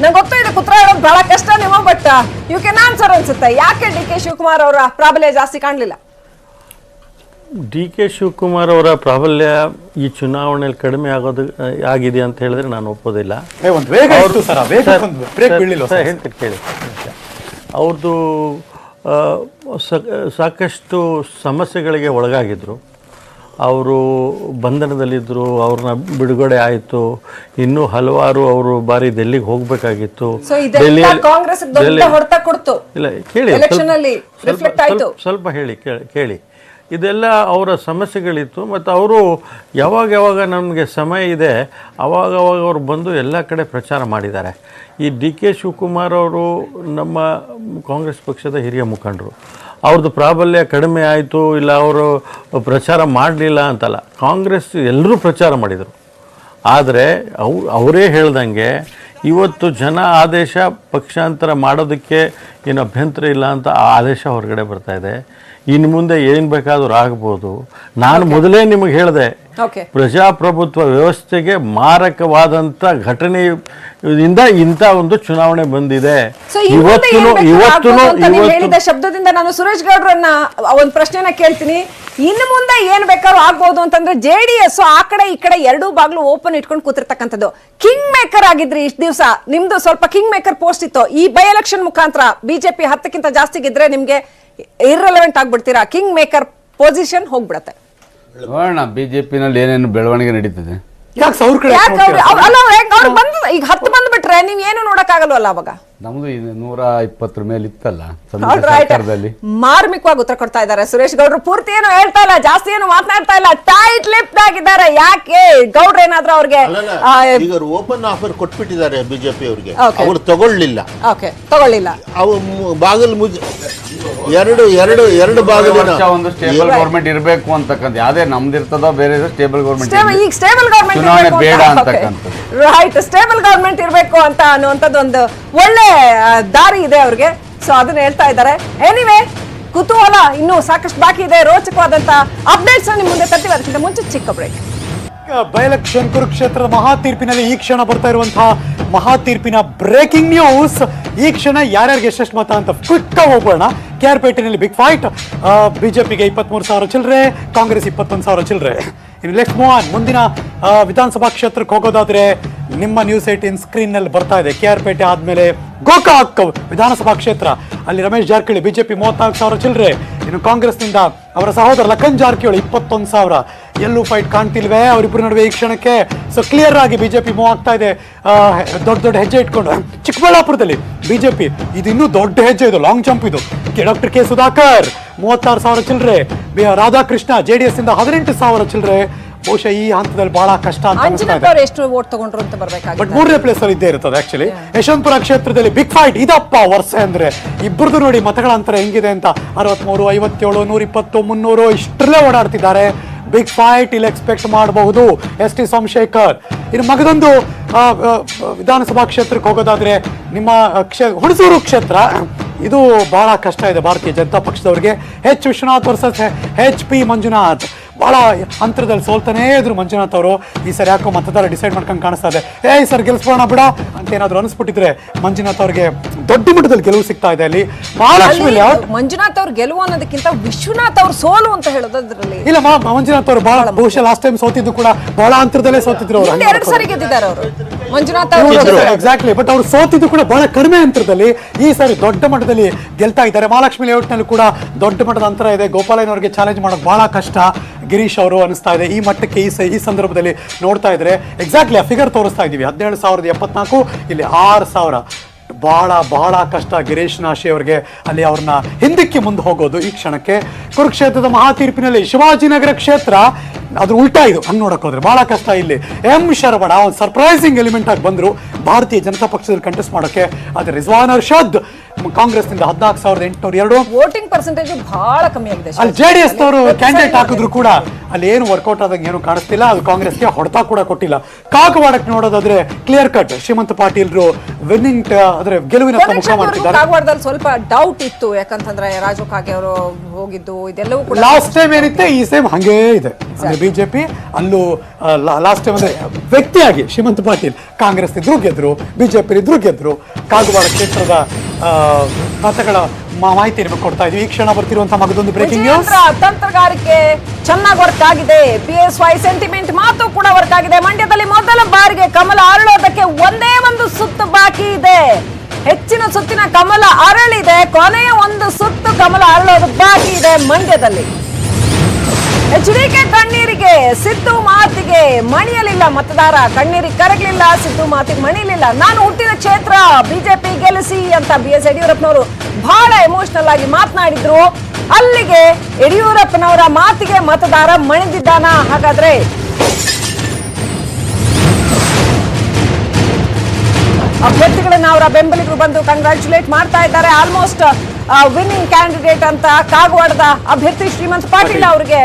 ನಂಗೆ ಗೊತ್ತಿದೆ ಕುತ್ರ ಹೇಳೋದು ಬಹಳ ಕಷ್ಟ ನೀವು, ಬಟ್ ಯು ಕ್ಯಾನ್ ಆನ್ಸರ್ ಅನ್ಸುತ್ತೆ. ಯಾಕೆ ಡಿ ಕೆ ಶಿವಕುಮಾರ್ ಅವರ ಪ್ರಾಬಲ್ಯ ಜಾಸ್ತಿ ಕಾಣಲಿಲ್ಲ? ಡಿ ಕೆ ಶಿವಕುಮಾರ್ ಅವರ ಪ್ರಾಬಲ್ಯ ಈ ಚುನಾವಣೆಯಲ್ಲಿ ಕಡಿಮೆ ಆಗಿದೆ ಅಂತ ಹೇಳಿದ್ರೆ ನಾನು ಒಪ್ಪೋದಿಲ್ಲ. ಹೇಳ್ತೀನಿ ಕೇಳಿ. ಅವ್ರದ್ದು ಸಾಕಷ್ಟು ಸಮಸ್ಯೆಗಳಿಗೆ ಒಳಗಾಗಿದ್ರು. ಅವರು ಬಂಧನದಲ್ಲಿದ್ದರು, ಅವ್ರನ್ನ ಬಿಡುಗಡೆ ಆಯಿತು. ಇನ್ನೂ ಹಲವಾರು ಅವರು ಬಾರಿ ಡೆಲ್ಲಿಗೆ ಹೋಗಬೇಕಾಗಿತ್ತು. ಇಲ್ಲ ಕೇಳಿ, ಸ್ವಲ್ಪ ಹೇಳಿ ಕೇಳಿ. ಇದೆಲ್ಲ ಅವರ ಸಮಸ್ಯೆಗಳಿತ್ತು. ಮತ್ತು ಅವರು ಯಾವಾಗ ನಮಗೆ ಸಮಯ ಇದೆ ಅವಾಗ ಅವ್ರು ಬಂದು ಎಲ್ಲ ಕಡೆ ಪ್ರಚಾರ ಮಾಡಿದ್ದಾರೆ. ಈ ಡಿ ಕೆ ಶಿವಕುಮಾರ್ ಅವರು ನಮ್ಮ ಕಾಂಗ್ರೆಸ್ ಪಕ್ಷದ ಹಿರಿಯ ಮುಖಂಡರು. ಅವ್ರದ್ದು ಪ್ರಾಬಲ್ಯ ಕಡಿಮೆ ಆಯಿತು, ಇಲ್ಲ ಅವರು ಪ್ರಚಾರ ಮಾಡಲಿಲ್ಲ ಅಂತಲ್ಲ. ಕಾಂಗ್ರೆಸ್ ಎಲ್ಲರೂ ಪ್ರಚಾರ ಮಾಡಿದರು. ಆದರೆ ಅವರೇ ಹೇಳ್ದಂಗೆ ಇವತ್ತು ಜನ ಆದೇಶ ಪಕ್ಷಾಂತರ ಮಾಡೋದಕ್ಕೆ ಏನು ಅಭ್ಯಂತರ ಇಲ್ಲ ಅಂತ ಆ ಆದೇಶ ಹೊರಗಡೆ ಬರ್ತಾ ಇದೆ. ಇನ್ನು ಮುಂದೆ ಏನು ಬೇಕಾದರೂ ಆಗ್ಬೋದು. ನಾನು ಮೊದಲೇ ನಿಮಗೆ ಹೇಳಿದೆ, ಪ್ರಜಾಪ್ರಭುತ್ವ ವ್ಯವಸ್ಥೆಗೆ ಮಾರಕವಾದಂಥ ಘಟನೆಯಿಂದ ಇಂಥ ಒಂದು ಚುನಾವಣೆ ಬಂದಿದೆ. ಹೇಳಿದ ಶಬ್ದದಿಂದ ನಾನು ಸುರೇಶ್ ಗೌಡ್ರನ್ನ ಒಂದು ಪ್ರಶ್ನೆನ ಕೇಳ್ತೀನಿ. ಇನ್ನು ಮುಂದೆ ಏನ್ ಬೇಕಾದ್ರೂ ಆಗ್ಬಹುದು ಅಂತಂದ್ರೆ JDS ಆ ಕಡೆ ಈ ಕಡೆ ಎರಡೂ ಬಾಗ್ಲು ಓಪನ್ ಇಟ್ಕೊಂಡು ಕೂತಿರ್ತಕ್ಕಂಥದ್ದು. ಕಿಂಗ್ ಮೇಕರ್ ಆಗಿದ್ರಿ ಇಷ್ಟು ದಿವಸ, ನಿಮ್ದು ಸ್ವಲ್ಪ ಕಿಂಗ್ ಮೇಕರ್ ಪೋಸ್ಟ್ ಇತ್ತು. ಈ ಬೈ ಎಲೆಕ್ಷನ್ ಮುಖಾಂತರ ಬಿಜೆಪಿ 10ಕ್ಕಿಂತ ಜಾಸ್ತಿ ಗಿದ್ರೆ ನಿಮ್ಗೆ ಇರ್ರೆಲೆವೆಂಟ್ ಆಗ್ಬಿಡ್ತೀರಾ, ಕಿಂಗ್ ಮೇಕರ್ ಪೊಸಿಷನ್ ಹೋಗ್ಬಿಡತ್ತೆ. ನೋಡೋಣ ಬಿಜೆಪಿನಲ್ಲಿ ಏನೇನು ಬೆಳವಣಿಗೆ ನಡೀತದೆ. ಈಗ 10 ಬಂದ್ಬಿಟ್ರೆ ನೀವ್ ಏನು ನೋಡಕ್ ಆಗಲ್ವಲ್ಲ. ಅವಾಗ ನಮ್ದು 120 ಮೇಲೆ ಇತ್ತಲ್ಲ ಸರ್ಕಾರದಲ್ಲಿ. ಮಾರ್ಮಿಕವಾಗಿ ಉತ್ತರ ಕೊಡ್ತಾ ಇದ್ದಾರೆ ಸುರೇಶ್ ಗೌಡ್ರು. ಪೂರ್ತಿ ಏನು ಹೇಳ್ತಾ ಇಲ್ಲ, ಜಾಸ್ತಿ ಏನು ಮಾತನಾಡ್ತಾ ಇಲ್ಲ, ಟೈಟ್ ಲಿಪ್ ಆಗಿದ್ದಾರೆ. ಯಾಕೆ ಗೌಡ್ರ ಏನಾದ್ರೂ ಅವ್ರಿಗೆ ಈಗ ಓಪನ್ ಆಫರ್ ಕೊಟ್ಬಿಟ್ಟಿದ್ದಾರೆ ಬಿಜೆಪಿ ಅವ್ರಿಗೆ, ಅವ್ರು ತಗೊಳ್ಳಿಲ್ಲ. ಬಾಗಿಲು ಎರಡು ಬಾಗಿಲು ಒಂದು ಸ್ಟೇಬಲ್ ಗೌರ್ಮೆಂಟ್ ಇರಬೇಕು ಅಂತಕ್ಕಂಥ ಯಾವ್ದೇ ನಮ್ದಿರ್ತದ ಬೇರೆ ಸ್ಟೇಬಲ್ ಗೌರ್ಮೆಂಟ್ ಈಗ ಸ್ಟೇಬಲ್ ಗೌರ್ಮೆಂಟ್ ಚುನಾವಣೆ ಬೇಡ ಅಂತಕ್ಕಂಥ ರೈಟ್. ಸ್ಟೇಬಲ್ ಗೌರ್ಮೆಂಟ್ ಇರಬೇಕು ಅಂತ ಅನ್ನುವಂಥದ್ದು ಒಂದು ಒಳ್ಳೆ ದಾರಿ ಇದೆ ಅವ್ರಿಗೆ. ಸೊ ಅದನ್ನ ಹೇಳ್ತಾ ಇದ್ದಾರೆ. ಎನಿವೇ ಕುತೂಹಲ ಇನ್ನೂ ಸಾಕಷ್ಟು ಬಾಕಿ ಇದೆ. ರೋಚಕವಾದಂತ ಅಪ್ಡೇಟ್ಸ್ ನಿಮ್ ಮುಂದೆ ತರ್ತೀವಿ. ಅದಕ್ಕಿಂತ ಮುಂಚೆ ಚಿಕ್ಕ ಬ್ರೇಕ್. ಬೈ ಎಲೆಕ್ಷನ್ ಕುರುಕ್ಷೇತ್ರದ ಮಹಾ ತೀರ್ಪಿನಲ್ಲಿ ಈ ಕ್ಷಣ ಬರ್ತಾ ಇರುವಂತಹ ಮಹಾ ತೀರ್ಪಿನ ಬ್ರೇಕಿಂಗ್ ನ್ಯೂಸ್. ಈ ಕ್ಷಣ ಯಾರ್ಯಾರಿಗೆ ಎಷ್ಟೆಷ್ಟು ಮತ ಅಂತ ಕ್ವಿಕ್ ಹೋಗೋಣ. KR-ಪೇಟೆನಲ್ಲಿ ಬಿಗ್ ಫೈಟ್. ಬಿಜೆಪಿಗೆ 23,000 ಚಿಲ್ಲರೆ, ಕಾಂಗ್ರೆಸ್ 21,000 ಚಿಲ್ಲರೆ. ಇನ್ನು ಲೆಟ್ಸ್ ಮೂವ್ ಆನ್. ಮುಂದಿನ ವಿಧಾನಸಭಾ ಕ್ಷೇತ್ರಕ್ಕೆ ಹೋಗೋದಾದ್ರೆ ನಿಮ್ಮ ನ್ಯೂಸ್ 18 ಸ್ಕ್ರೀನ್ ನಲ್ಲಿ ಬರ್ತಾ ಇದೆ. KR-ಪೇಟೆ ಆದ್ಮೇಲೆ ಗೋಕಾಕ್ ವಿಧಾನಸಭಾ ಕ್ಷೇತ್ರ, ಅಲ್ಲಿ ರಮೇಶ್ ಜಾರಕಿಹೊಳಿ ಬಿಜೆಪಿ 34,000 ಚಿಲ್ಲರೆ. ಇನ್ನು ಕಾಂಗ್ರೆಸ್ನಿಂದ ಅವರ ಸಹೋದರ ಲಖನ್ ಜಾರಕಿಹೊಳಿ 21,000. ಎಲ್ಲೂ ಫೈಟ್ ಕಾಣ್ತಿಲ್ವೇ ಅವರಿಬ್ಬರ ನಡುವೆ ಈ ಕ್ಷಣಕ್ಕೆ. ಸೊ ಕ್ಲಿಯರ್ ಆಗಿ ಬಿಜೆಪಿ ಮೂವ್ ಆಗ್ತಾ ಇದೆ, ದೊಡ್ಡ ಹೆಜ್ಜೆ ಇಟ್ಕೊಂಡು. ಚಿಕ್ಕಬಳ್ಳಾಪುರದಲ್ಲಿ ಬಿಜೆಪಿ ಇದು ಇನ್ನೂ ದೊಡ್ಡ ಹೆಜ್ಜೆ, ಇದು ಲಾಂಗ್ ಜಂಪ್. ಇದು ಡಾಕ್ಟರ್ ಕೆ ಸುಧಾಕರ್ 36,000 ಚಿಲ್ಲರೆ. ರಾಧಾಕೃಷ್ಣ JDS ಇಂದ 18,000 ಚಿಲ್ಲರೆ. ಬಹುಶಃ ಈ ಹಂತದಲ್ಲಿ ಬಹಳ ಕಷ್ಟ ಅಂತ ಎಷ್ಟು ವೋಟ್ ತಗೊಂಡ್ರು ಅಂತ ಬರ್ಬೇಕಾಗುತ್ತೆ. ಬಟ್ 3ನೇ ಪ್ಲೇಸ್ ಅಲ್ಲಿ ಇದ್ದೇ ಇರ್ತದೆ ಆಕ್ಚುಲಿ. ಯಶವಂತಪುರ ಕ್ಷೇತ್ರದಲ್ಲಿ ಬಿಗ್ ಫೈಟ್. ಇದಪ್ಪ ವರ್ಷ ಅಂದ್ರೆ ಇಬ್ಬರದು ನೋಡಿ ಮತಗಳ ಅಂತರ ಹೆಂಗಿದೆ ಅಂತ. 63, 57, 120, 300 ಇಷ್ಟರಲ್ಲೇ ಓಡಾಡ್ತಿದ್ದಾರೆ. ಬಿಗ್ ಫೈಟ್ ಇಲ್ಲಿ ಎಕ್ಸ್ಪೆಕ್ಟ್ ಮಾಡಬಹುದು. ST ಸೋಮಶೇಖರ್. ಇನ್ನು ಮಗದೊಂದು ವಿಧಾನಸಭಾ ಕ್ಷೇತ್ರಕ್ಕೆ ಹೋಗೋದಾದ್ರೆ ನಿಮ್ಮ ಹುಣಸೂರು ಕ್ಷೇತ್ರ, ಇದು ಬಹಳ ಕಷ್ಟ ಇದೆ ಭಾರತೀಯ ಜನತಾ ಪಕ್ಷದವರಿಗೆ. H Vishwanath versus HP Manjunath. ಬಹಳ ಅಂತರದಲ್ಲಿ ಸೋಲ್ತಾನೇ ಇದ್ರು ಮಂಜುನಾಥ್ ಅವರು. ಈ ಸರಿ ಯಾಕೋ ಮತದಾರ ಡಿಸೈಡ್ ಮಾಡ್ಕೊಂಡು ಕಾಣಿಸ್ತಾ ಇದೆ. ಈ ಸರ್ ಗೆಲ್ಸ್ಬೋಣ ಬಿಡ ಅಂತ ಏನಾದ್ರು ಅನಿಸ್ಬಿಟ್ಟಿದ್ರೆ ಮಂಜುನಾಥ್ ಅವ್ರಿಗೆ ದೊಡ್ಡ ಮಟ್ಟದಲ್ಲಿ ಗೆಲುವು ಸಿಗ್ತಾ ಇದೆ. ಅಲ್ಲಿ ಮಹಾಲಕ್ಷ್ಮಿ ಮಂಜುನಾಥ್ ಅವ್ರ ಗೆಲುವು ಅನ್ನೋದಕ್ಕಿಂತ ವಿಶ್ವನಾಥ್ ಅವ್ರ ಸೋಲು ಅಂತ ಹೇಳೋದ್ರಲ್ಲಿ ಇಲ್ಲ. ಮಂಜುನಾಥ್ ಅವರು ಬಹಳ ಬಹುಶಃ ಲಾಸ್ಟ್ ಟೈಮ್ ಸೋತಿದ್ದು ಕೂಡ ಬಹಳ ಅಂತರದಲ್ಲೇ ಸೋತಿದ್ರು ಅವರು. 2 ಸರಿ ಗೆದ್ದಿದ್ದಾರೆ ಅವರು ಮಂಜುನಾಥ್ ಅವರು. ಎಕ್ಸಾಕ್ಟ್ಲಿ. ಬಟ್ ಅವ್ರು ಸೋತಿದ್ದು ಕೂಡ ಬಹಳ ಕಡಿಮೆ ಅಂತರದಲ್ಲಿ. ಈ ಸಾರಿ ದೊಡ್ಡ ಮಟ್ಟದಲ್ಲಿ ಗೆಲ್ತಾ ಇದ್ದಾರೆ. ಮಹಾಲಕ್ಷ್ಮಿ ಲೇಔಟ್ನಲ್ಲಿ ಕೂಡ ದೊಡ್ಡ ಮಟ್ಟದ ಅಂತರ ಇದೆ. ಗೋಪಾಲಯ್ಯನವರಿಗೆ ಚಾಲೆಂಜ್ ಮಾಡೋದು ಬಹಳ ಕಷ್ಟ. ಗಿರೀಶ್ ಅವರು ಅನಿಸ್ತಾ ಇದೆ ಈ ಮಟ್ಟಕ್ಕೆ ಈ ಸಂದರ್ಭದಲ್ಲಿ ನೋಡ್ತಾ ಇದ್ರೆ. ಎಕ್ಸಾಕ್ಟ್ಲಿ ಆ ಫಿಗರ್ ತೋರಿಸ್ತಾ ಇದೀವಿ. 17,074, ಇಲ್ಲಿ 6,000. ಬಹಳ ಕಷ್ಟ ಗಿರೀಶ್ ನಾಶಿ ಅವರಿಗೆ ಅಲ್ಲಿ ಅವ್ರನ್ನ ಹಿಂದಕ್ಕೆ ಮುಂದೆ ಹೋಗೋದು ಈ ಕ್ಷಣಕ್ಕೆ. ಕುರುಕ್ಷೇತ್ರದ ಮಹಾ ತೀರ್ಪಿನಲ್ಲಿ ಶಿವಾಜಿನಗರ ಕ್ಷೇತ್ರ ಅದ್ರ ಉಲ್ಟಾ ಇದು ಹಂಗೆ ನೋಡಕ್ ಹೋದ್ರೆ ಬಹಳ ಕಷ್ಟ. ಇಲ್ಲಿ M ಶರವಣ ಒಂದು ಸರ್ಪ್ರೈಸಿಂಗ್ ಎಲಿಮೆಂಟ್ ಆಗಿ ಬಂದ್ರು ಭಾರತೀಯ ಜನತಾ ಪಕ್ಷದಲ್ಲಿ ಕಂಟೆಸ್ಟ್ ಮಾಡೋಕೆ. ಆದ್ರೆ ರಿಜ್ವಾನ್ ಅರ್ಷದ್ ಕಾಂಗ್ರೆಸ್ನಿಂದ 14,802. ವೋಟಿಂಗ್ ಪರ್ಸೆಂಟೇಜ್ ಬಹಳ ಕಮ್ಮಿ ಆಗಿದೆ. ಅಲ್ಲಿ JDS ನವರು ಕ್ಯಾಂಡಿಡೇಟ್ ಹಾಕಿದ್ರು ಕೂಡ ಅಲ್ಲಿ ಏನು ವರ್ಕೌಟ್ ಆದಂಗೆ ಏನು ಕಾಣಿಸ್ತಿಲ್ಲ. ಅದು ಕಾಂಗ್ರೆಸ್ಗೆ ಹೊಡೆತ ಕೂಡ ಕೊಟ್ಟಿಲ್ಲ. ಕಾಗವಾಡಕ್ಕೆ ನೋಡೋದಾದ್ರೆ ಕ್ಲಿಯರ್ ಕಟ್ ಶ್ರೀಮಂತ್ ಪಾಟೀಲ್ರು ವಿನ್ನಿಂಗ್ ಅಂದ್ರೆ ಗೆಲುವಿನ ಮುಖ ಮಾಡ್ತಿದ್ದಾರೆ. ಕಾಗವಾಡದಲ್ಲಿ ಸ್ವಲ್ಪ ಡೌಟ್ ಇತ್ತು, ಯಾಕಂತಂದ್ರೆ ರಾಜು ಕಾಗೆ ಅವರು ಹೋಗಿದ್ದು ಇದೆಲ್ಲವೂ ಕೂಡ ಲಾಸ್ಟ್ ಟೈಮ್ ಏನಿತ್ತೆ ಈ ಸೇಮ್ ಹಂಗೇ ಇದೆ. ಬಿಜೆಪಿ ಅಲ್ಲೂ ಲಾಸ್ಟ್ ಟೈಮ್ ಅಂದ್ರೆ ವ್ಯಕ್ತಿಯಾಗಿ ಶ್ರೀಮಂತ್ ಪಾಟೀಲ್ ಕಾಂಗ್ರೆಸ್ ಇದ್ರು ಗೆದ್ರು, ಬಿಜೆಪಿ ಇದ್ರು ಗೆದ್ರು. ಕಾಗವಾಡ ಕ್ಷೇತ್ರದ ಮತಗಳ ಮಾಹಿತಿ ನಿಮಗೆ ಕೊಡ್ತಾ ಇದೀವಿ. ಈ ಕ್ಷಣ ಬರ್ತಿರುವಂತಹ ಮಗದೊಂದು ಬ್ರೇಕಿಂಗ್ ನ್ಯೂಸ್. ತಂತ್ರಗಾರಿಕೆ ಚೆನ್ನಾಗಿ ವರ್ಕ್ ಆಗಿದೆ. PSY ಸೆಂಟಿಮೆಂಟ್ ಮಾತು ಕೂಡ ವರ್ಕ್ ಆಗಿದೆ. ಮಂಡ್ಯದಲ್ಲಿ ಮೊದಲ ಬಾರಿಗೆ ಕಮಲ ಅರಳೋದಕ್ಕೆ ಒಂದೇ ಒಂದು ಸುತ್ತು ಬಾಕಿ ಇದೆ. ಹೆಚ್ಚಿನ ಸುತ್ತಿನ ಕಮಲ ಅರಳಿದೆ, ಕೊನೆಯ ಒಂದು ಸುತ್ತು ಕಮಲ ಅರಳೋದು ಬಾಕಿ ಇದೆ ಮಂಡ್ಯದಲ್ಲಿ. HDK ಕಣ್ಣೀರಿಗೆ, ಸಿದ್ದು ಮಾತಿಗೆ ಮಣಿಯಲಿಲ್ಲ ಮತದಾರ. ಕಣ್ಣೀರಿಗೆ ಕರಗಲಿಲ್ಲ, ಸಿದ್ದು ಮಾತಿಗೆ ಮಣಿಯಲಿಲ್ಲ. ನಾನು ಹುಟ್ಟಿದ ಕ್ಷೇತ್ರ, ಬಿಜೆಪಿ ಗೆಲ್ಲಿಸಿ ಅಂತ BS ಯಡಿಯೂರಪ್ಪನವರು ಬಹಳ ಎಮೋಷನಲ್ ಆಗಿ ಮಾತನಾಡಿದ್ರು. ಅಲ್ಲಿಗೆ ಯಡಿಯೂರಪ್ಪನವರ ಮಾತಿಗೆ ಮತದಾರ ಮಣಿದಿದ್ದಾನ? ಹಾಗಾದ್ರೆ ಅಭ್ಯರ್ಥಿಗಳನ್ನ ಅವರ ಬೆಂಬಲಿಗರು ಬಂದು ಕಂಗ್ರಾಚುಲೇಟ್ ಮಾಡ್ತಾ ಇದ್ದಾರೆ. ಆಲ್ಮೋಸ್ಟ್ ವಿನ್ನಿಂಗ್ ಕ್ಯಾಂಡಿಡೇಟ್ ಅಂತ ಕಾಗವಾಡದ ಅಭ್ಯರ್ಥಿ ಶ್ರೀಮಂತ್ ಪಾಟೀಲ್ ಅವರಿಗೆ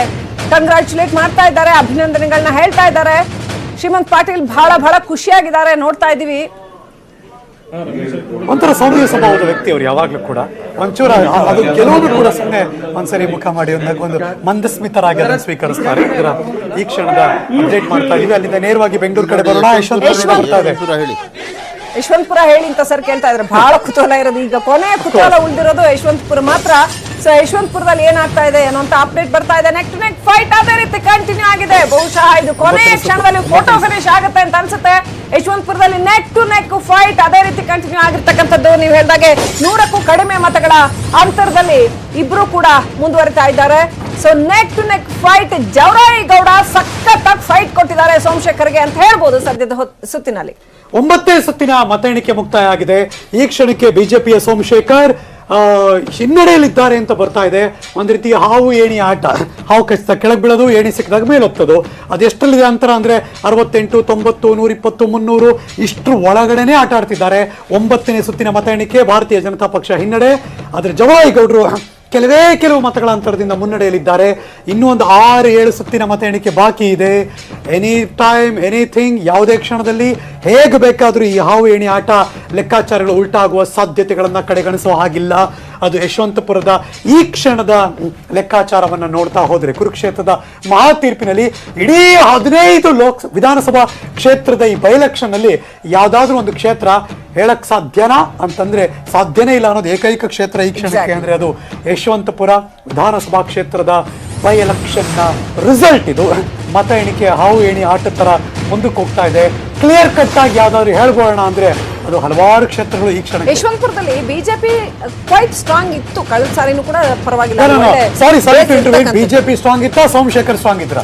ಕಂಗ್ರಾಚುಲೇಟ್ ಮಾಡ್ತಾ ಇದ್ದಾರೆ, ಅಭಿನಂದನೆಗಳನ್ನ ಹೇಳ್ತಾ ಇದ್ದಾರೆ. ಶ್ರೀಮಂತ್ ಪಾಟೀಲ್ ಬಹಳ ಖುಷಿಯಾಗಿದ್ದಾರೆ, ನೋಡ್ತಾ ಇದೀವಿ. ಒಂಥರ ಸೌಮ್ಯ ಸ್ವಭಾವದ ವ್ಯಕ್ತಿ ಅವರು ಯಾವಾಗ್ಲೂ ಕೂಡ. ಒಂಚೂರ ಅದು ಕೆಲವರು ಕೂಡ ಸುಮ್ಮನೆ ಒಂದ್ಸರಿ ಮುಖ ಮಾಡಿ ಒಂದು ಮಂದಸ್ಮಿತರಾಗಿ ಅದನ್ನು ಸ್ವೀಕರಿಸ್ತಾರೆ. ಇದರ ಈ ಕ್ಷಣದ ಅಪ್ಡೇಟ್ ಮಾಡ್ತಾ ಇದೀವಿ. ಅಲ್ಲಿಂದ ನೇರವಾಗಿ ಬೆಂಗಳೂರು ಕಡೆ ಬರೋಣ. ಯಶವಂತಪುರ ಹೇಳಿ ಅಂತ ಸರ್ ಕೇಳ್ತಾ ಇದ್ರೆ ಬಹಳ ಕುತೂಹಲ ಇರೋದು. ಈಗ ಕೊನೆಯ ಕುತೂಹಲ ಉಳಿದಿರೋದು ಯಶವಂತಪುರ ಮಾತ್ರ. ಸೊ ಯಶವಂತಪುರದಲ್ಲಿ ಏನಾಗ್ತಾ ಇದೆ ಅನ್ನೋ ಅಪ್ಡೇಟ್ ಬರ್ತಾ ಇದೆ. ನೆಕ್ ಟು ನೆಕ್ ಫೈಟ್ ಅದೇ ರೀತಿ ಕಂಟಿನ್ಯೂ ಆಗಿದೆ. ಬಹುಶಃ ಇದು ಕೊನೆಯ ಕ್ಷಣದಲ್ಲಿ ಫೋಟೋ ಫಿನಿಶ್ ಆಗುತ್ತೆ ಅಂತ ಅನ್ಸುತ್ತೆ. ಯಶವಂತಪುರದಲ್ಲಿ ನೆಕ್ ಟು ನೆಕ್ ಫೈಟ್ ಅದೇ ರೀತಿ ಕಂಟಿನ್ಯೂ ಆಗಿರ್ತಕ್ಕಂಥದ್ದು. ನೀವು ಹೇಳಿದಾಗೆ 100ಕ್ಕೂ ಕಡಿಮೆ ಮತಗಳ ಅಂತರದಲ್ಲಿ ಇಬ್ರು ಕೂಡ ಮುಂದುವರಿತಾ ಇದ್ದಾರೆ. So neck to neck fight. Javarayi Gowda ಸಖತ್ತಾಗಿ ಫೈಟ್ ಕೊಟ್ಟಿದ್ದಾರೆ ಸೋಮಶೇಖರ್ಗೆ ಅಂತ ಹೇಳ್ಬೋದು ಸದ್ಯದ ಸುತ್ತಿನಲ್ಲಿ. 9ನೇ ಸುತ್ತಿನ ಮತ ಎಣಿಕೆ ಮುಕ್ತಾಯ ಆಗಿದೆ. ಈ ಕ್ಷಣಕ್ಕೆ ಬಿಜೆಪಿಯ ಸೋಮಶೇಖರ್ ಹಿನ್ನಡೆಯಲ್ಲಿದ್ದಾರೆ ಅಂತ ಬರ್ತಾ ಇದೆ. ಒಂದ್ ರೀತಿ ಹಾವು ಏಣಿ ಆಟ. ಹಾವು ಕಚ್ಚಿದ ಕೆಳಗೆ ಬೀಳೋದು, ಏಣಿ ಸಿಕ್ಕಿದಾಗ ಮೇಲೆ ಹೋಗ್ತದೋ. ಅದೆಷ್ಟಲ್ಲಿದೆ ಅಂತರ ಅಂದ್ರೆ 68, 90, 120, 300 ಇಷ್ಟ್ರ ಒಳಗಡೆನೆ ಆಟ ಆಡ್ತಿದ್ದಾರೆ. 9ನೇ ಸುತ್ತಿನ ಮತ ಎಣಿಕೆ ಭಾರತೀಯ ಜನತಾ ಪಕ್ಷ ಹಿನ್ನಡೆ. ಆದ್ರೆ ಜವರಾಯಿ ಗೌಡರು ಕೆಲವು ಮತಗಳ ಅಂತರದಿಂದ ಮುನ್ನಡೆಯಲಿದ್ದಾರೆ. ಇನ್ನೂ ಒಂದು 6-7 ಸುತ್ತಿನ ಮತ ಎಣಿಕೆ ಬಾಕಿ ಇದೆ. ಎನಿ ಟೈಮ್ ಎನಿಥಿಂಗ್, ಯಾವುದೇ ಕ್ಷಣದಲ್ಲಿ ಹೇಗೆ ಬೇಕಾದರೂ ಈ ಹಾವು ಏಣಿ ಆಟ ಲೆಕ್ಕಾಚಾರಗಳು ಉಲ್ಟಾಗುವ ಸಾಧ್ಯತೆಗಳನ್ನ ಕಡೆಗಣಿಸೋ ಹಾಗಿಲ್ಲ. ಅದು ಯಶವಂತಪುರದ ಈ ಕ್ಷಣದ ಲೆಕ್ಕಾಚಾರವನ್ನು ನೋಡ್ತಾ ಹೋದ್ರೆ ಕುರುಕ್ಷೇತ್ರದ ಮಹಾ ತೀರ್ಪಿನಲ್ಲಿ ಇಡೀ 15 ವಿಧಾನಸಭಾ ಕ್ಷೇತ್ರದ ಈ ಬೈಲೆಕ್ಷನ್ ನಲ್ಲಿ ಯಾವ್ದಾದ್ರೂ ಒಂದು ಕ್ಷೇತ್ರ ಹೇಳಕ್ ಸಾಧ್ಯನಾ ಅಂತಂದ್ರೆ ಸಾಧ್ಯನೇ ಇಲ್ಲ ಅನ್ನೋದು ಏಕೈಕ ಕ್ಷೇತ್ರ ಈ ಕ್ಷಣಕ್ಕೆ ಅಂದ್ರೆ ಅದು ಯಶವಂತಪುರ ವಿಧಾನಸಭಾ ಕ್ಷೇತ್ರದ ಬೈ ಎಲೆಕ್ಷನ್ ನ ರಿಸಲ್ಟ್. ಇದು ಮತ ಎಣಿಕೆ ಹಾವು ಏಣಿ ಆಟದ ತರ ಮುಂದಕ್ಕೆ ಹೋಗ್ತಾ ಇದೆ. ಕ್ಲಿಯರ್ ಕಟ್ ಆಗಿ ಯಾವ್ದಾದ್ರು ಹೇಳ್ಬೋಣ ಅಂದ್ರೆ ಅದು ಹಲವಾರು ಕ್ಷೇತ್ರಗಳು ಈ ಕ್ಷಣ. ಯಶವಂತಪುರದಲ್ಲಿ ಬಿಜೆಪಿ ಕ್ವೈಟ್ ಸ್ಟ್ರಾಂಗ್ ಇತ್ತು, ಕಳೆದ ಸಾರಿನೂ ಕೂಡ ಪರವಾಗಿಲ್ಲ. ಬಿಜೆಪಿ ಸ್ಟ್ರಾಂಗ್ ಇತ್ತ, ಸೋಮಶೇಖರ್ ಸ್ಟ್ರಾಂಗ್ ಇದ್ರ?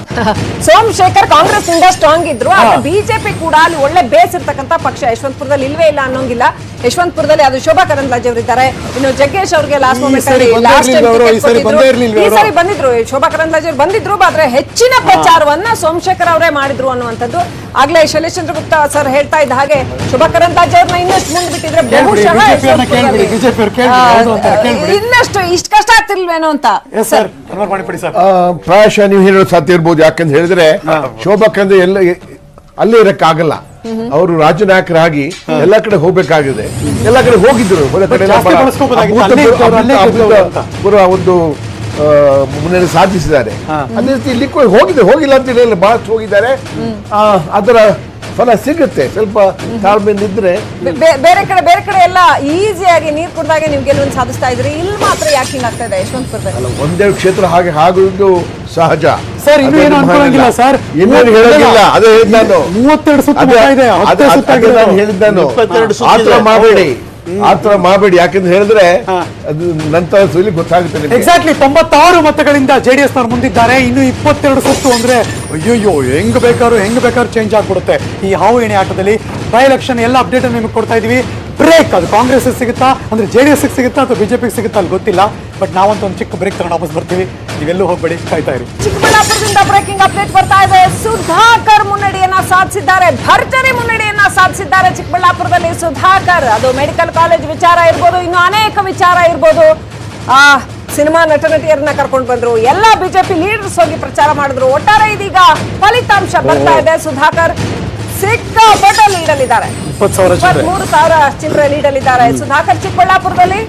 ಸೋಮಶೇಖರ್ ಕಾಂಗ್ರೆಸ್ ಇಂದ ಸ್ಟ್ರಾಂಗ್ ಇದ್ರು. ಬಿಜೆಪಿ ಕೂಡ ಅಲ್ಲಿ ಒಳ್ಳೆ ಬೇಸ್ ಇರ್ತಕ್ಕಂಥ ಪಕ್ಷ ಯಶವಂತಪುರದಲ್ಲಿ ಇಲ್ವೇ ಇಲ್ಲ ಅನ್ನೋಂಗಿಲ್ಲ. ಯಶವಂತಪುರದಲ್ಲಿ ಅದು ಶೋಭಾ ಕರಂದ್ಲಾಜೆ ಅವರಿದ್ದಾರೆ. ಇನ್ನು ಜಗ್ಗೇಶ್ ಅವ್ರಿಗೆ ಲಾಸ್ಟ್ ಮೂಮೆಂಟ್ ಅಲ್ಲಿ ಈ ಸಾರಿ ಬಂದಿದ್ರು, ಶೋಭಾ ಕರಂದ್ಲಾಜೆ ಅವರು ಬಂದಿದ್ರು. ಆದ್ರೆ ಹೆಚ್ಚಿನ ಪ್ರಚಾರವನ್ನ ಸೋಮಶೇಖರ್ ಅವರೇ ಮಾಡಿದ್ರು ಅನ್ನುವಂಥದ್ದು. ಆಗ್ಲೇ ಶೈಲೇಶ್ ಚಂದ್ರ ಗುಪ್ತಾ ಸರ್ ಹೇಳ್ತಾ ಇದ್ದ ಹಾಗೆ ಶೋಭಾ ಕರಂದ್ಲಾಜೆ ಅವ್ರನ್ನ ಇನ್ನಷ್ಟು ಮುಂದೆ ಬಿಟ್ಟಿದ್ರೆ ಇನ್ನಷ್ಟು ಇಷ್ಟು ಕಷ್ಟ ಆಗ್ತಿರ್ಲ್ವೇನೋ ಅಂತ ಪ್ರಾಯಶಃ ನೀವು ಹೇಳೋದು ಸಾಧ್ಯ ಇರ್ಬೋದು. ಯಾಕಂತ ಹೇಳಿದ್ರೆ ಶೋಭಾ ಕರಂದ್ಲಾಜೆ ಎಲ್ಲ ಅಲ್ಲೇ ಇರಕ್ಕಾಗಲ್ಲ. ಅವರು ರಾಜ್ಯ ನಾಯಕರಾಗಿ ಎಲ್ಲ ಕಡೆ ಹೋಗ್ಬೇಕಾಗಿದೆ. ಎಲ್ಲ ಕಡೆ ಹೋಗಿದ್ರು, ಒಂದು ಮುನ್ನಡೆ ಸಾಧಿಸಿದ್ದಾರೆ. ಅದೇ ರೀತಿ ಇಲ್ಲಿ ಹೋಗಿಲ್ಲ ಅಂತ ಹೇಳಿ ಬಹಳಷ್ಟು ಹೋಗಿದ್ದಾರೆ. ಅದರ ಫಲ ಸಿಗುತ್ತೆ. ಸ್ವಲ್ಪ ತಾಳ್ಮೆಯಿಂದ ಇದ್ರೆ ಬೇರೆ ಕಡೆ ಎಲ್ಲ ಈಸಿಯಾಗಿ ನೀರು ಕುಡ್ದಾಗೆ ನೀವು ಗೆಲುವನ್ನು ಸಾಧಿಸ್ತಾ ಇದ್ರಿ. ಇಲ್ಲಿ ಮಾತ್ರ ಯಾಕೆ ಹಿಂಗಾಗ್ತಾ ಇದೆ ಯಶವಂತಪುರದಲ್ಲಿ? ಒಂದೆರಡು ಕ್ಷೇತ್ರ ಹಾಗೆ ಆಗುವುದು ಸಹಜ ಸರ್. ಇನ್ನೂ ಏನು ಅನ್ಕೊಳ್ಳಂಗಿಲ್ಲ ಸರ್, ಇನ್ನೇನು ಹೇಳೋದಿಲ್ಲ. ಅದೇ ಹೇಳಿದ್ದಾನು 32 ಸುತ್ತು ಇದೆ, ಹೇಳಿದ್ದಾನು ಆತರ ಮಾಡಬೇಡಿ. ಯಾಕಂದ್ರೆ ಹೇಳಿದ್ರೆ ಅದು ನಂತರ ಗೊತ್ತಾಗುತ್ತೆ. ಎಕ್ಸಾಕ್ಟ್ಲಿ 96 ಮತಗಳಿಂದ ಜೆಡಿಎಸ್ ನವರು ಮುಂದಿದ್ದಾರೆ. ಇನ್ನು 22 ಸುತ್ತು ಅಂದ್ರೆ ಅಯ್ಯೋ ಹೆಂಗ್ ಬೇಕಾದ್ರೂ ಚೇಂಜ್ ಆಗ್ಬಿಡುತ್ತೆ ಈ ಹಾವು ಎಣೆ ಆಟದಲ್ಲಿ. ಬೈ ಎಲೆಕ್ಷನ್ ಎಲ್ಲ ಅಪ್ಡೇಟ್ ನಿಮಗೆ ಕೊಡ್ತಾ ಇದೀವಿ. ಬ್ರೇಕ್ ಅದು ಕಾಂಗ್ರೆಸ್ ಸಿಗುತ್ತಾ ಅಂದ್ರೆ ಜೆಡಿಎಸ್ ಸಿಗುತ್ತಾ ಅಥವಾ ಬಿಜೆಪಿಗೆ ಸಿಗುತ್ತಾ ಅಲ್ಲಿ ಗೊತ್ತಿಲ್ಲ. ಬಟ್ ನಾವಂತೂ ಒಂದು ಚಿಕ್ಕ ಬ್ರೇಕ್ ತಗೊಂಡು ವಾಪಸ್ ಬರ್ತೀವಿ. ನೀವೆಲ್ಲೂ ಹೋಗ್ಬೇಡಿ, ಕಾಯ್ತಾ ಇರಿ. ಚಿಕ್ಕಬಳ್ಳಾಪುರದಿಂದ ಬ್ರೇಕಿಂಗ್ ಅಪ್ಡೇಟ್ ಬರ್ತಾ ಇದೆ. ಸುಧಾಕರ್ ಮುನ್ನಡೆಯನ್ನ ಸಾಧಿಸಿದ್ದಾರೆ, ಭರ್ಜರಿ ಮುನ್ನಡೆಯನ್ನ ಸಾಧಿಸಿದ್ದಾರೆ ಚಿಕ್ಕಬಳ್ಳಾಪುರದಲ್ಲಿ ಸುಧಾಕರ್. ಅದು ಮೆಡಿಕಲ್ ಕಾಲೇಜ್ ವಿಚಾರ ಇರ್ಬೋದು, ಇನ್ನು ಅನೇಕ ವಿಚಾರ ಇರ್ಬೋದು. ಸಿನಿಮಾ ನಟ ನಟಿಯರನ್ನ ಕರ್ಕೊಂಡು ಬಂದ್ರು, ಎಲ್ಲ ಬಿಜೆಪಿ ಲೀಡರ್ಸ್ ಹೋಗಿ ಪ್ರಚಾರ ಮಾಡಿದ್ರು. ಒಟ್ಟಾರೆ ಇದೀಗ ಫಲಿತಾಂಶ ಬರ್ತಾ ಇದೆ. ಸುಧಾಕರ್ ಸಿಕ್ಕಾಪಟ್ಟೆ ಲೀಡಲ್ಲಿದ್ದಾರೆ, 23,000 ಚಿಲ್ಲರೆ ಲೀಡಲ್ಲಿದ್ದಾರೆ. ಸುಧಾಕರ್ ಚಿಕ್ಕಬಳ್ಳಾಪುರದಲ್ಲಿ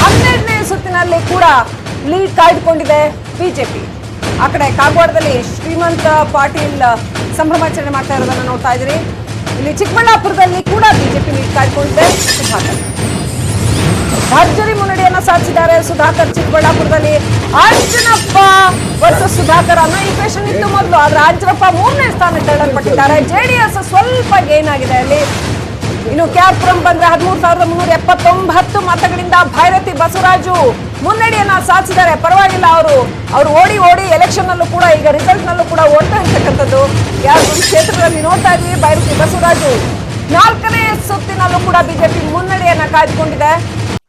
12ನೇ ಸುತ್ತಿನಲ್ಲಿ ಕೂಡ ಲೀಡ್ ಕಾಯ್ದುಕೊಂಡಿದೆ ಬಿಜೆಪಿ. ಆ ಕಡೆ ಕಾಗವಾಡದಲ್ಲಿ ಶ್ರೀಮಂತ ಪಾಟೀಲ್ ಸಂಭ್ರಮಾಚರಣೆ ಮಾಡ್ತಾ ಇರೋದನ್ನ ನೋಡ್ತಾ ಇದ್ದೀರಿ. ಇಲ್ಲಿ ಚಿಕ್ಕಬಳ್ಳಾಪುರದಲ್ಲಿ ಕೂಡ ಬಿಜೆಪಿ ಲೀಡ್ ಕಾಯ್ದುಕೊಂಡಿದೆ. ಸುಧಾಕರ್ ಭರ್ಜರಿ ಮುನ್ನಡೆಯನ್ನ ಸಾಧಿಸಿದ್ದಾರೆ. ಸುಧಾಕರ್ ಚಿಕ್ಕಬಳ್ಳಾಪುರದಲ್ಲಿ. ಅಂಜನಪ್ಪ ವರ್ಸಸ್ ಸುಧಾಕರ್ ಅನ್ನೋ ಈಕ್ವೇಷನ್ ಇತ್ತು ಮೊದಲು, ಆದ್ರೆ ಅಂಜನಪ್ಪ 3ನೇ ಸ್ಥಾನಕ್ಕೆ ತಳ್ಳಲ್ಪಟ್ಟಿದ್ದಾರೆ. ಜೆಡಿಎಸ್ ಸ್ವಲ್ಪ ಗೇನ್ ಆಗಿದೆ ಅಲ್ಲಿ. ಇನ್ನು ಕ್ಯಾರ್ಪುರಂ ಬಂದ್ರೆ 13,379 ಮತಗಳಿಂದ ಭೈರತಿ ಬಸವರಾಜು ಮುನ್ನಡೆಯನ್ನ ಸಾಧಿಸಿದ್ದಾರೆ. ಪರವಾಗಿಲ್ಲ, ಅವರು ಓಡಿ ಎಲೆಕ್ಷನ್ ನಲ್ಲೂ ಕೂಡ, ಈಗ ರಿಸಲ್ಟ್ ನಲ್ಲೂ ಕೂಡ ಓಡ್ತಾ ಇರ್ತಕ್ಕಂಥದ್ದು. ಕ್ಯಾರ್ಪುರಂ ಕ್ಷೇತ್ರದಲ್ಲಿ ನೋಡ್ತಾ ಇದ್ವಿ, ಭೈರತಿ ಬಸವರಾಜು 4ನೇ ಸುತ್ತಿನಲ್ಲೂ ಕೂಡ ಬಿಜೆಪಿ ಮುನ್ನಡೆಯನ್ನ ಕಾಯ್ದುಕೊಂಡಿದೆ.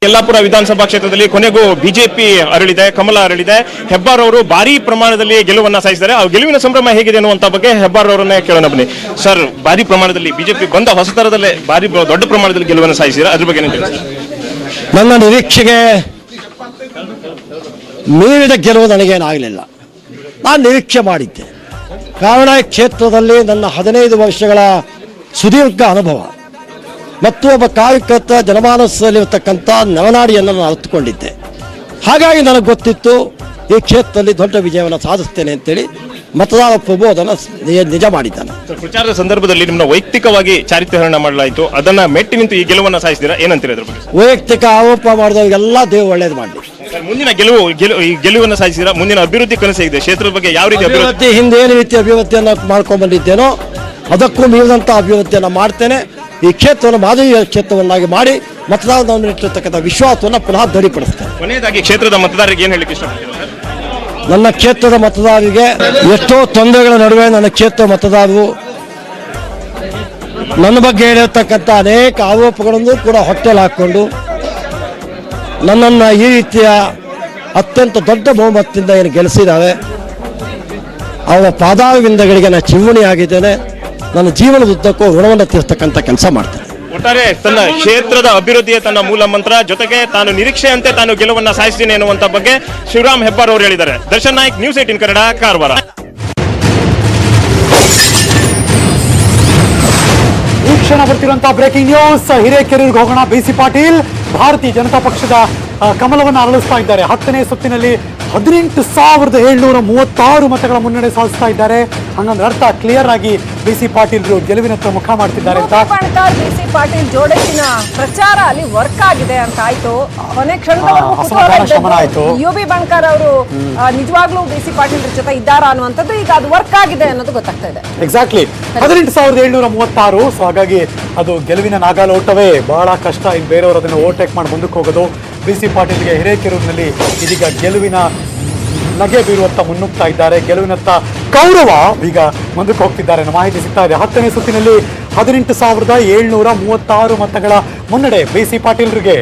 ಯಲ್ಲಾಪುರ ವಿಧಾನಸಭಾ ಕ್ಷೇತ್ರದಲ್ಲಿ ಕೊನೆಗೂ ಬಿಜೆಪಿ ಅರಳಿದೆ, ಕಮಲ ಅರಳಿದೆ. ಹೆಬ್ಬಾರ್ ಅವರು ಭಾರಿ ಪ್ರಮಾಣದಲ್ಲಿ ಗೆಲುವನ್ನ ಸಾಧಿಸಿದ್ದಾರೆ. ಆ ಗೆಲುವಿನ ಸಂಭ್ರಮ ಹೇಗಿದೆ ಅನ್ನುವಂತ ಬಗ್ಗೆ ಹೆಬ್ಬಾರ್ ಅವರನ್ನೇ ಕೇಳೋಣ ಬನ್ನಿ. ಸರ್, ಭಾರಿ ಪ್ರಮಾಣದಲ್ಲಿ ಬಿಜೆಪಿ ಬಂದ ಹೊಸ ತರದಲ್ಲೇ ಭಾರಿ ದೊಡ್ಡ ಪ್ರಮಾಣದಲ್ಲಿ ಗೆಲುವನ್ನು ಸಾಧಿಸಿದ್ದಾರೆ, ಅದ್ರ ಬಗ್ಗೆ ನನ್ನ ನಿರೀಕ್ಷೆಗೆ ಮೀರಿದ ಗೆಲುವು ನನಗೇನಾಗಲಿಲ್ಲ. ನಾನು ನಿರೀಕ್ಷೆ ಮಾಡಿದ್ದೆ. ಕಾರಣ, ಕ್ಷೇತ್ರದಲ್ಲಿ ನನ್ನ 15 ವರ್ಷಗಳ ಸುದೀರ್ಘ ಅನುಭವ ಮತ್ತು ಒಬ್ಬ ಕಾರ್ಯಕರ್ತ ಜನಮಾನಸದಲ್ಲಿರ್ತಕ್ಕಂಥ ನವನಾಡಿಯನ್ನು ನಾನು ಅರ್ಥಕೊಂಡಿದ್ದೆ. ಹಾಗಾಗಿ ನನಗೆ ಗೊತ್ತಿತ್ತು ಈ ಕ್ಷೇತ್ರದಲ್ಲಿ ದೊಡ್ಡ ವಿಜಯವನ್ನು ಸಾಧಿಸ್ತೇನೆ ಅಂತೇಳಿ ಮತದಾರ ಪ್ರಭು ಅದನ್ನು ನಿಜ ಮಾಡಿದ್ದಾನೆ. ಪ್ರಚಾರದ ಸಂದರ್ಭದಲ್ಲಿ ನಿಮ್ಮನ್ನ ವೈಯಕ್ತಿಕವಾಗಿ ಚಾರಿತ್ರ್ಯಹರಣ ಮಾಡಲಾಯಿತು, ಅದನ್ನ ಮೆಟ್ಟಿ ನಿಂತು ಈ ಗೆಲುವನ್ನು ಸಾಧಿಸಿದ್ದೀರಾ, ಏನಂತೀರ ಅದ್ರ ಬಗ್ಗೆ? ವೈಯಕ್ತಿಕ ಆರೋಪ ಮಾಡಿದವರಿಗೆಲ್ಲ ದೇವರು ಒಳ್ಳೇದು ಮಾಡಲಿ. ಮುಂದಿನ ಈ ಗೆಲುವನ್ನು ಸಾಧಿಸಿದ ಮುಂದಿನ ಅಭಿವೃದ್ಧಿ ಕನಸಿದೆ ಕ್ಷೇತ್ರದ ಬಗ್ಗೆ ಯಾವ ರೀತಿ ಅಭಿವೃದ್ಧಿ, ಹಿಂದೆ ಏನು ರೀತಿ ಅಭಿವೃದ್ಧಿಯನ್ನು ಮಾಡ್ಕೊಂಡು ಬಂದಿದ್ದೇನೋ ಅದಕ್ಕೂ ಮೀರಿದಂಥ ಅಭಿವೃದ್ಧಿಯನ್ನು ಮಾಡ್ತೇನೆ. ಈ ಕ್ಷೇತ್ರವನ್ನು ಮಾದರಿಯ ಕ್ಷೇತ್ರವನ್ನಾಗಿ ಮಾಡಿ ಮತದಾರರನ್ನು ಇಟ್ಟಿರ್ತಕ್ಕಂಥ ವಿಶ್ವಾಸವನ್ನು ಪುನಃ ದೃಢಪಡಿಸ್ತೇನೆ. ಕೊನೆಯದಾಗಿ ಕ್ಷೇತ್ರದ ಮತದಾರರಿಗೆ ಏನು ಹೇಳಲಿಕ್ಕೆ ಇಷ್ಟಪಡ್ತೀರಾ? ನನ್ನ ಕ್ಷೇತ್ರದ ಮತದಾರರಿಗೆ ಎಷ್ಟೋ ತೊಂದರೆಗಳ ನಡುವೆ ನನ್ನ ಕ್ಷೇತ್ರ ಮತದಾರರು ನನ್ನ ಬಗ್ಗೆ ಹೇಳಿರ್ತಕ್ಕಂಥ ಅನೇಕ ಆರೋಪಗಳನ್ನು ಕೂಡ ಹೊಟ್ಟೆಯಲ್ಲಿ ಹಾಕ್ಕೊಂಡು ನನ್ನನ್ನು ಈ ರೀತಿಯ ಅತ್ಯಂತ ದೊಡ್ಡ ಬಹುಮತದಿಂದ ಏನು ಗೆಲ್ಲಿಸಿದ್ದಾರೆ, ಅವರ ಪಾದಾರವಿಂದಗಳಿಗೆ ನಾನು ಚಿಮ್ಮಣಿ ಆಗಿದ್ದೇನೆ. ನನ್ನ ಜೀವನದುದ್ದಕ್ಕೂ ಋಣವನ್ನು ತೀರ್ತಕ್ಕಂಥ ಕೆಲಸ ಮಾಡ್ತೇನೆ. ಒಟ್ಟಾರೆ ತನ್ನ ಕ್ಷೇತ್ರದ ಅಭಿವೃದ್ಧಿಯ ತನ್ನ ಮೂಲ ಮಂತ್ರ, ಜೊತೆಗೆ ತಾನು ನಿರೀಕ್ಷೆಯಂತೆ ತಾನು ಗೆಲುವನ್ನ ಸಾಧಿಸ್ತೀನಿ ಎನ್ನುವಂತ ಬಗ್ಗೆ ಶಿವರಾಮ್ ಹೆಬ್ಬಾರ್ ಅವರು ಹೇಳಿದ್ದಾರೆ. ದರ್ಶನ್ ನಾಯ್ಕ್, ನ್ಯೂಸ್ 18 ಕನ್ನಡ, ಕಾರವಾರ. ಈ ಕ್ಷಣ ಬರ್ತಿರುವಂತಹ ಬ್ರೇಕಿಂಗ್ ನ್ಯೂಸ್. ಹಿರೇಕೆರೂರಿಗೆ ಹೋಗೋಣ. BC ಪಾಟೀಲ್ ಭಾರತೀಯ ಜನತಾ ಪಕ್ಷದ ಕಮಲವನ್ನು ಅರಳಿಸ್ತಾ ಇದ್ದಾರೆ. 10ನೇ ಸುತ್ತಿನಲ್ಲಿ 18,736 ಮತಗಳ ಮುನ್ನಡೆ ಸಾಧಿಸ್ತಾ ಇದ್ದಾರೆ. ಹಂಗಂದ್ರೆ ಅರ್ಥ ಕ್ಲಿಯರ್ ಆಗಿ BC ಪಾಟೀಲ್ರು ಗೆಲುವಿನತ್ತ ಮುಖ ಮಾಡ್ತಿದ್ದಾರೆ ಅಂತ. BC ಪಾಟೀಲ್ ಜೋಡಸಿನ ಪ್ರಚಾರ ಅಲ್ಲಿ ವರ್ಕ್ ಆಗಿದೆ ಅಂತ ಆಯ್ತು. ಕೊನೆ ಕ್ಷಣದವರೆಗೂ UB ಬಣಕಾರ್ ಅವರು ನಿಜವಾಗ್ಲೂ BC ಪಾಟೀಲ್ ಜೊತೆ ಇದ್ದಾರಾ ಅನ್ನುವಂಥದ್ದು ಈಗ ಅದು ವರ್ಕ್ ಆಗಿದೆ ಅನ್ನೋದು ಗೊತ್ತಾಗ್ತಾ ಇದೆ. ಎಕ್ಸಾಕ್ಟ್ಲಿ 18,736. ಸೊ ಹಾಗಾಗಿ ಅದು ಗೆಲುವಿನ ನಾಗಾಲೋಟವೇ. ಬಹಳ ಕಷ್ಟ. ಇನ್ನು ಬೇರೆಯವರು ಅದನ್ನು ಓವರ್ಟೇಕ್ ಮಾಡಿ ಮುಂದಕ್ಕೆ ಹೋಗೋದು. BC ಪಾಟೀಲ್ಗೆ ಹಿರೇಕೆರೂರಿನಲ್ಲಿ ಇದೀಗ ಗೆಲುವಿನ ನಗೆ ಬೀರುವತ್ತ ಮುನ್ನುಗ್ತಾ ಇದ್ದಾರೆ. ಗೆಲುವಿನತ್ತ ಕೌರವ ಈಗ ಮುಂದಕ್ಕೆ ಹೋಗ್ತಿದ್ದಾರೆ ಅನ್ನೋ ಮಾಹಿತಿ ಸಿಗ್ತಾ ಇದೆ. 10ನೇ ಸುತ್ತಿನಲ್ಲಿ 18,736 ಮತಗಳ ಮುನ್ನಡೆ BC ಪಾಟೀಲ್ರಿಗೆ.